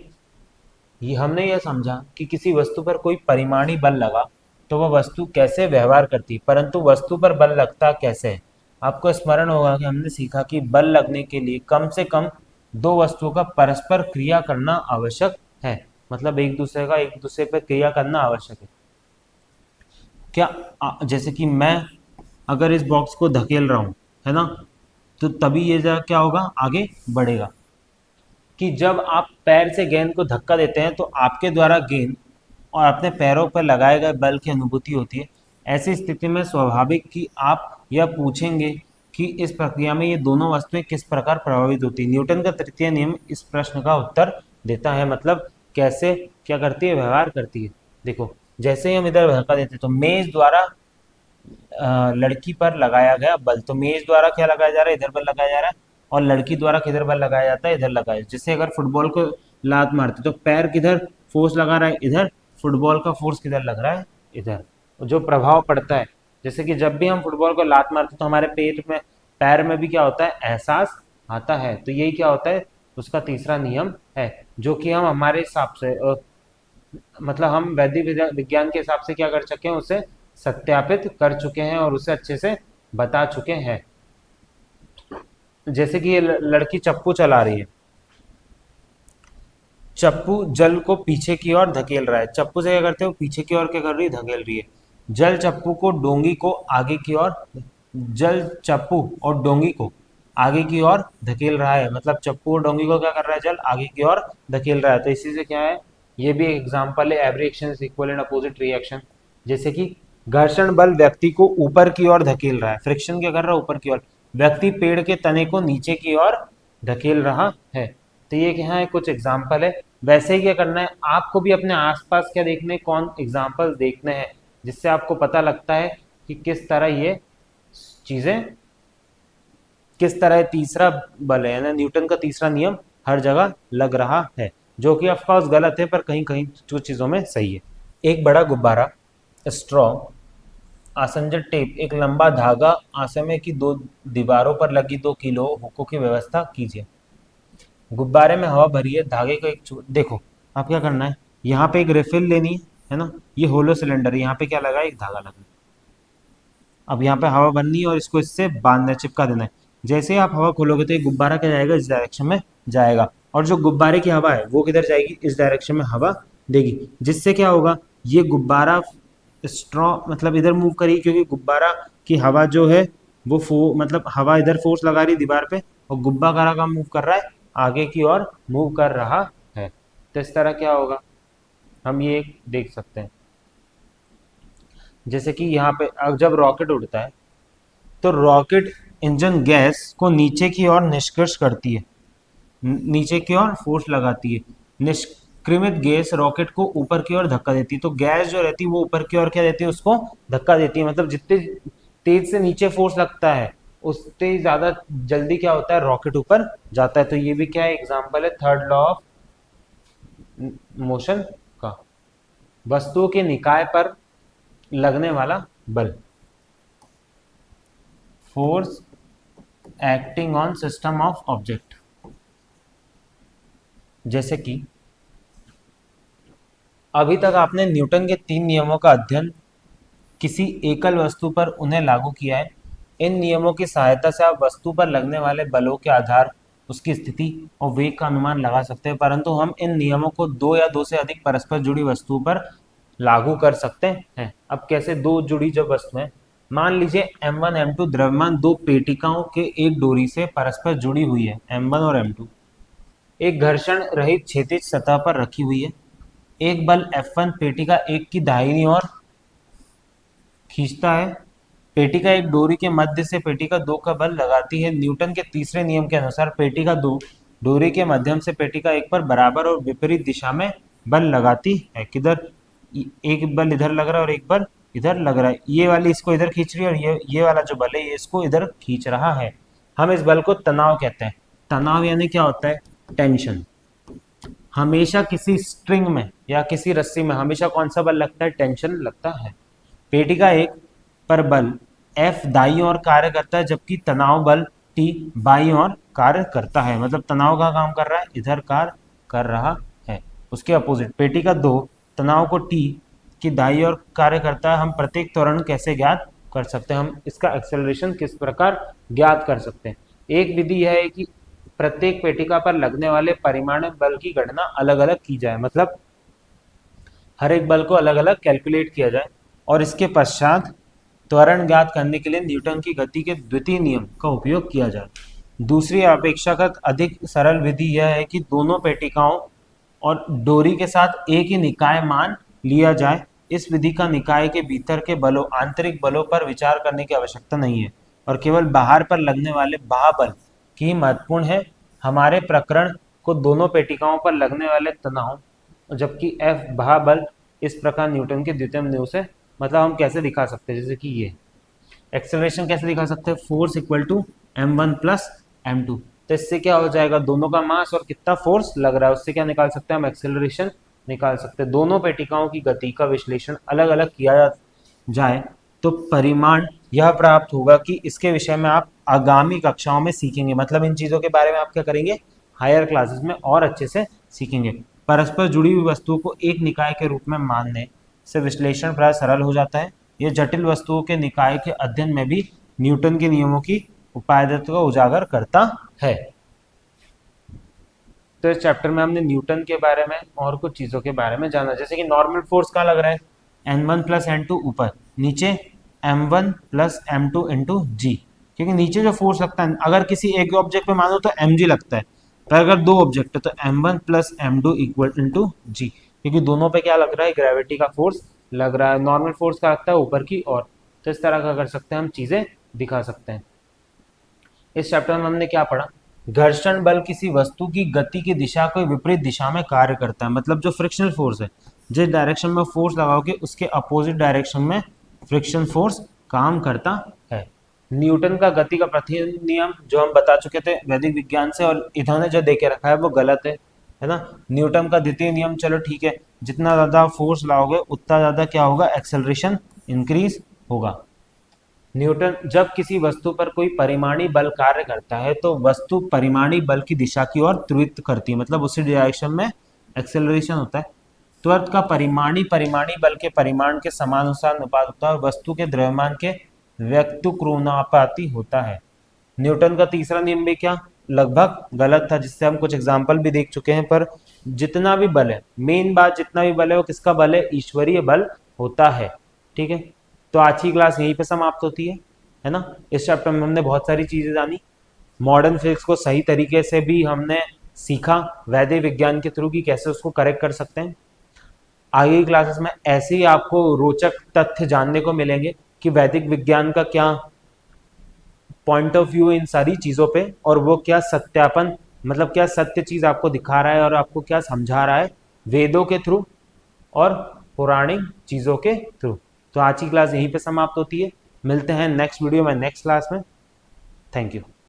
ये हमने ये समझा कि किसी वस्तु पर कोई परिमाणी बल लगा तो वह वस्तु कैसे व्यवहार करती, परंतु वस्तु पर बल लगता कैसे है। आपको स्मरण होगा कि हमने सीखा कि बल लगने के लिए कम से कम दो वस्तुओं का परस्पर क्रिया करना आवश्यक है, मतलब एक दूसरे पर क्रिया करना आवश्यक है। क्या जैसे कि मैं अगर इस बॉक्स को धकेल रहा हूँ, है ना, तो तभी ये क्या होगा, आगे बढ़ेगा। कि जब आप पैर से गेंद को धक्का देते हैं तो आपके द्वारा गेंद और अपने पैरों पर लगाए गए बल की अनुभूति होती है। ऐसी स्थिति में स्वाभाविक कि आप यह पूछेंगे कि इस प्रक्रिया में ये दोनों वस्तुएं किस प्रकार प्रभावित होती है। न्यूटन का तृतीय नियम इस प्रश्न का उत्तर देता है, मतलब कैसे क्या करती है, व्यवहार करती है। देखो जैसे ही हम इधर धक्का देते हैं तो मेज द्वारा लड़की पर लगाया गया बल, तो मेज द्वारा क्या लगाया जा रहा है, इधर बल लगाया जा रहा है, और लड़की द्वारा किधर बल लगाया जाता है, इधर लगाया। जैसे अगर फुटबॉल को लात मारते तो पैर किधर फोर्स लगा रहा है, इधर, फुटबॉल का फोर्स किधर लग रहा है, इधर। जो प्रभाव पड़ता है, जैसे कि जब भी हम फुटबॉल को लात मारते तो हमारे पेट में, पैर में भी क्या होता है, एहसास आता है। तो यही क्या होता है, उसका तीसरा नियम है, जो कि हम हमारे हिसाब से मतलब हम वैदिक विज्ञान के हिसाब से क्या कर चुके हैं, उसे सत्यापित कर चुके हैं और उसे अच्छे से बता चुके हैं। जैसे कि ये लड़की चप्पू चला रही है, चप्पू जल को पीछे की ओर धकेल रहा है। चप्पू से क्या करते हो, पीछे की ओर क्या कर रही है, धकेल रही है। जल चप्पू को डोंगी को आगे की ओर, जल चप्पू और डोंगी को आगे की ओर धकेल रहा है, मतलब चप्पू और डोंगी को क्या कर रहा है, जल आगे की ओर धकेल रहा है। तो इसी से क्या है, ये भी एक एग्जाम्पल है, every action is equal and opposite reaction. जैसे कि घर्षण बल व्यक्ति को ऊपर की ओर धकेल रहा है, फ्रिक्शन क्या कर रहा है, ऊपर की ओर। व्यक्ति पेड़ के तने को नीचे की ओर धकेल रहा है। तो ये क्या है, कुछ एग्जाम्पल है। वैसे ही क्या करना है, आपको भी अपने आसपास क्या देखने, कौन एग्जाम्पल देखने हैं, जिससे आपको पता लगता है कि किस तरह ये चीजें, किस तरह तीसरा बल है ना, न्यूटन का तीसरा नियम हर जगह लग रहा है, जो कि ऑफकोर्स गलत है, पर कहीं कहीं कुछ चीजों में सही है। एक बड़ा गुब्बारा, स्ट्रॉ, आसंजन टेप, एक लंबा धागा, आसमे की दो दीवारों पर लगी 2 किलो हुकों की व्यवस्था कीजिए। गुब्बारे में हवा भरी है, धागे को एक देखो, आप क्या करना है, यहाँ पे एक रिफिल लेनी है ना, ये होलो सिलेंडर है, यहाँ पे क्या लगा है, एक धागा लगा है। अब यहाँ पे हवा भरनी है और इसको इससे बांधना है, चिपका देना है। जैसे ही आप हवा खोलोगे तो ये गुब्बारा क्या जाएगा, इस डायरेक्शन में जाएगा, और जो गुब्बारे की हवा है वो किधर जाएगी, इस डायरेक्शन में हवा देगी, जिससे क्या होगा, ये गुब्बारा स्ट्रॉ मतलब इधर मूव करेगी, क्योंकि गुब्बारा की हवा जो है वो मतलब हवा इधर फोर्स लगा रही दीवार पे, और गुब्बारा का मूव कर रहा है, आगे की ओर मूव कर रहा है। तो इस तरह क्या होगा, हम ये देख सकते हैं, जैसे कि यहाँ पे अब जब रॉकेट उड़ता है तो रॉकेट इंजन गैस को नीचे की ओर निष्कर्ष करती है, नीचे की ओर फोर्स लगाती है, निष्क्रिमित गैस रॉकेट को ऊपर की ओर धक्का देती है, तो गैस जो रहती है वो ऊपर की ओर क्या देती है, उसको धक्का देती है, मतलब जितने तेज से नीचे फोर्स लगता है उतने ज्यादा जल्दी क्या होता है, रॉकेट ऊपर जाता है। तो ये भी क्या है, एग्जाम्पल है थर्ड लॉ ऑफ मोशन का, वस्तुओं के निकाय पर लगने वाला बल, force acting on system of object. जैसे कि अभी तक आपने न्यूटन के 3 नियमों का अध्ययन किसी एकल वस्तु पर उन्हें लागू किया है। इन नियमों की सहायता से आप वस्तु पर लगने वाले बलों के आधार, उसकी स्थिति और वेग का अनुमान लगा सकते हैं, परंतु हम इन नियमों को दो या दो से अधिक परस्पर जुड़ी वस्तुओं पर लागू कर सकते हैं। अब कैसे, दो जुड़ी जब वस्तु है, मान लीजिए M1 M2 द्रव्यमान दो पेटिकाओं के एक डोरी से परस्पर जुड़ी हुई है, M1 और M2 एक घर्षण रहित क्षैतिज सतह पर रखी हुई है। एक बल F1 पेटिका एक की दाहिनी ओर खींचता है, पेटिका एक डोरी के मध्य से पेटिका दो का बल लगाती है। न्यूटन के तीसरे नियम के अनुसार पेटिका दो डोरी के माध्यम से पेटिका एक पर बराबर और विपरीत दिशा में बल लगाती है। किधर, एक बल इधर लग रहा है और एक बल इधर लग रहा है, ये वाली इसको इधर खींच रही है और ये वाला जो बल है ये इसको इधर खींच रहा है। हम इस बल को तनाव कहते हैं। तनाव यानी क्या होता है, टेंशन। हमेशा किसी स्ट्रिंग में या किसी रस्सी में हमेशा कौन सा बल लगता है, टेंशन लगता है। पेटिका एक पर बल F दाईं ओर कार्य करता है, जबकि तनाव बल T बाईं ओर कार्य करता है, मतलब तनाव का काम कर रहा है, इधर कार्य कर रहा है। उसके अपोजिट पेटिका दो तनाव को T की दाईं ओर कार्य करता है। हम प्रत्येक त्वरण कैसे ज्ञात कर सकते हैं, हम इसका एक्सेलरेशन किस प्रकार ज्ञात कर सकते हैं। एक विधि यह है कि प्रत्येक पेटिका पर लगने वाले परिमाणिक बल की गणना अलग अलग की जाए, मतलब हर एक बल को अलग अलग कैलकुलेट किया जाए, और इसके पश्चात त्वरण ज्ञात करने के लिए न्यूटन की गति के द्वितीय नियम का उपयोग किया जाए। दूसरी अपेक्षाकृत अधिक सरल विधि यह है कि दोनों पेटिकाओं और डोरी के साथ एक ही निकाय मान लिया जाए। इस विधि का निकाय के भीतर के बलों, आंतरिक बलों पर विचार करने की आवश्यकता नहीं है, और केवल बाहर पर लगने वाले बाह्य बल की महत्वपूर्ण है। हमारे प्रकरण को दोनों पेटिकाओं पर लगने वाले तनाव, जबकि F बाह्य बल, इस प्रकार न्यूटन के द्वितीय नियम से, मतलब हम कैसे दिखा सकते हैं, जैसे कि ये एक्सेलरेशन कैसे दिखा सकते हैं, force equal to M1 plus M2। तो इससे क्या हो जाएगा, दोनों का मास और कितना फोर्स लग रहा है उससे क्या निकाल सकते हैं हम, एक्सेलरेशन निकाल सकते हैं। दोनों पेटिकाओं की गति का विश्लेषण अलग अलग किया जाए तो परिमाण यह प्राप्त होगा कि इसके विषय में आप आगामी कक्षाओं में सीखेंगे, मतलब इन चीज़ों के बारे में आप क्या करेंगे, हायर क्लासेस में और अच्छे से सीखेंगे। परस्पर जुड़ी हुई वस्तुओं को एक निकाय के रूप में मानने से विश्लेषण प्राय सरल हो जाता है। यह जटिल वस्तुओं के निकाय के अध्ययन में भी न्यूटन के नियमों की उपादेयता को उजागर करता है। तो इस चैप्टर में हमने न्यूटन के बारे में और कुछ चीज़ों के बारे में जाना, जैसे कि नॉर्मल फोर्स कहाँ लग रहा है, N1 प्लस N2 ऊपर, नीचे M1 प्लस M2 इंटू जी, क्योंकि नीचे जो फोर्स लगता है, अगर किसी एक ऑब्जेक्ट पे मानो तो mg लगता है, पर अगर दो ऑब्जेक्ट है तो M1 plus M2 equal into जी, क्योंकि दोनों पे क्या लग रहा है, ग्रेविटी का फोर्स लग रहा है। नॉर्मल फोर्स का लगता है ऊपर की ओर। तो इस तरह का कर सकते हैं हम, चीज़ें दिखा सकते हैं। इस चैप्टर में हमने क्या पढ़ा, घर्षण बल किसी वस्तु की गति की दिशा को विपरीत दिशा में कार्य करता है, मतलब जो फ्रिक्शनल फोर्स है, जिस डायरेक्शन में फोर्स लगाओगे उसके अपोजिट डायरेक्शन में फ्रिक्शन फोर्स काम करता है। न्यूटन का गति का प्रथम नियम जो हम बता चुके थे वैदिक विज्ञान से, और इन्होंने जो दे के रखा है वो गलत है ना। न्यूटन का द्वितीय नियम, चलो ठीक है, जितना ज़्यादा फोर्स लाओगे उतना ज़्यादा क्या होगा, एक्सेलरेशन इंक्रीज होगा। न्यूटन जब किसी वस्तु पर कोई परिमाणी बल कार्य करता है तो वस्तु परिमाणी बल की दिशा की ओर त्वरित करती है, मतलब उसी डायरेक्शन में एक्सेलरेशन होता है। त्वरण का परिमाणी परिमाणी बल के परिमाण के समानुसार अनुपात होता है और वस्तु के द्रव्यमान के व्यक्तुक्रोणापाती होता है। न्यूटन का तीसरा नियम भी क्या लगभग गलत था, जिससे हम कुछ एग्जाम्पल भी देख चुके हैं। पर जितना भी बल है, मेन बात जितना भी बल है वो किसका बल है, ईश्वरीय बल होता है। ठीक है, तो आज की क्लास यहीं पे समाप्त होती है ना। इस चैप्टर में हमने बहुत सारी चीजें जानी, मॉडर्न फिजिक्स को सही तरीके से भी हमने सीखा, वैदिक विज्ञान के थ्रू कि कैसे उसको करेक्ट कर सकते हैं। आगे की क्लासेस में ऐसे ही आपको रोचक तथ्य जानने को मिलेंगे कि वैदिक विज्ञान का क्या पॉइंट ऑफ व्यू इन सारी चीज़ों पे, और वो क्या सत्यापन, मतलब क्या सत्य चीज़ आपको दिखा रहा है और आपको क्या समझा रहा है वेदों के थ्रू और पौराणिक चीज़ों के थ्रू। तो आज की क्लास यहीं पे समाप्त होती है, मिलते हैं नेक्स्ट वीडियो में नेक्स्ट क्लास में। Thank you.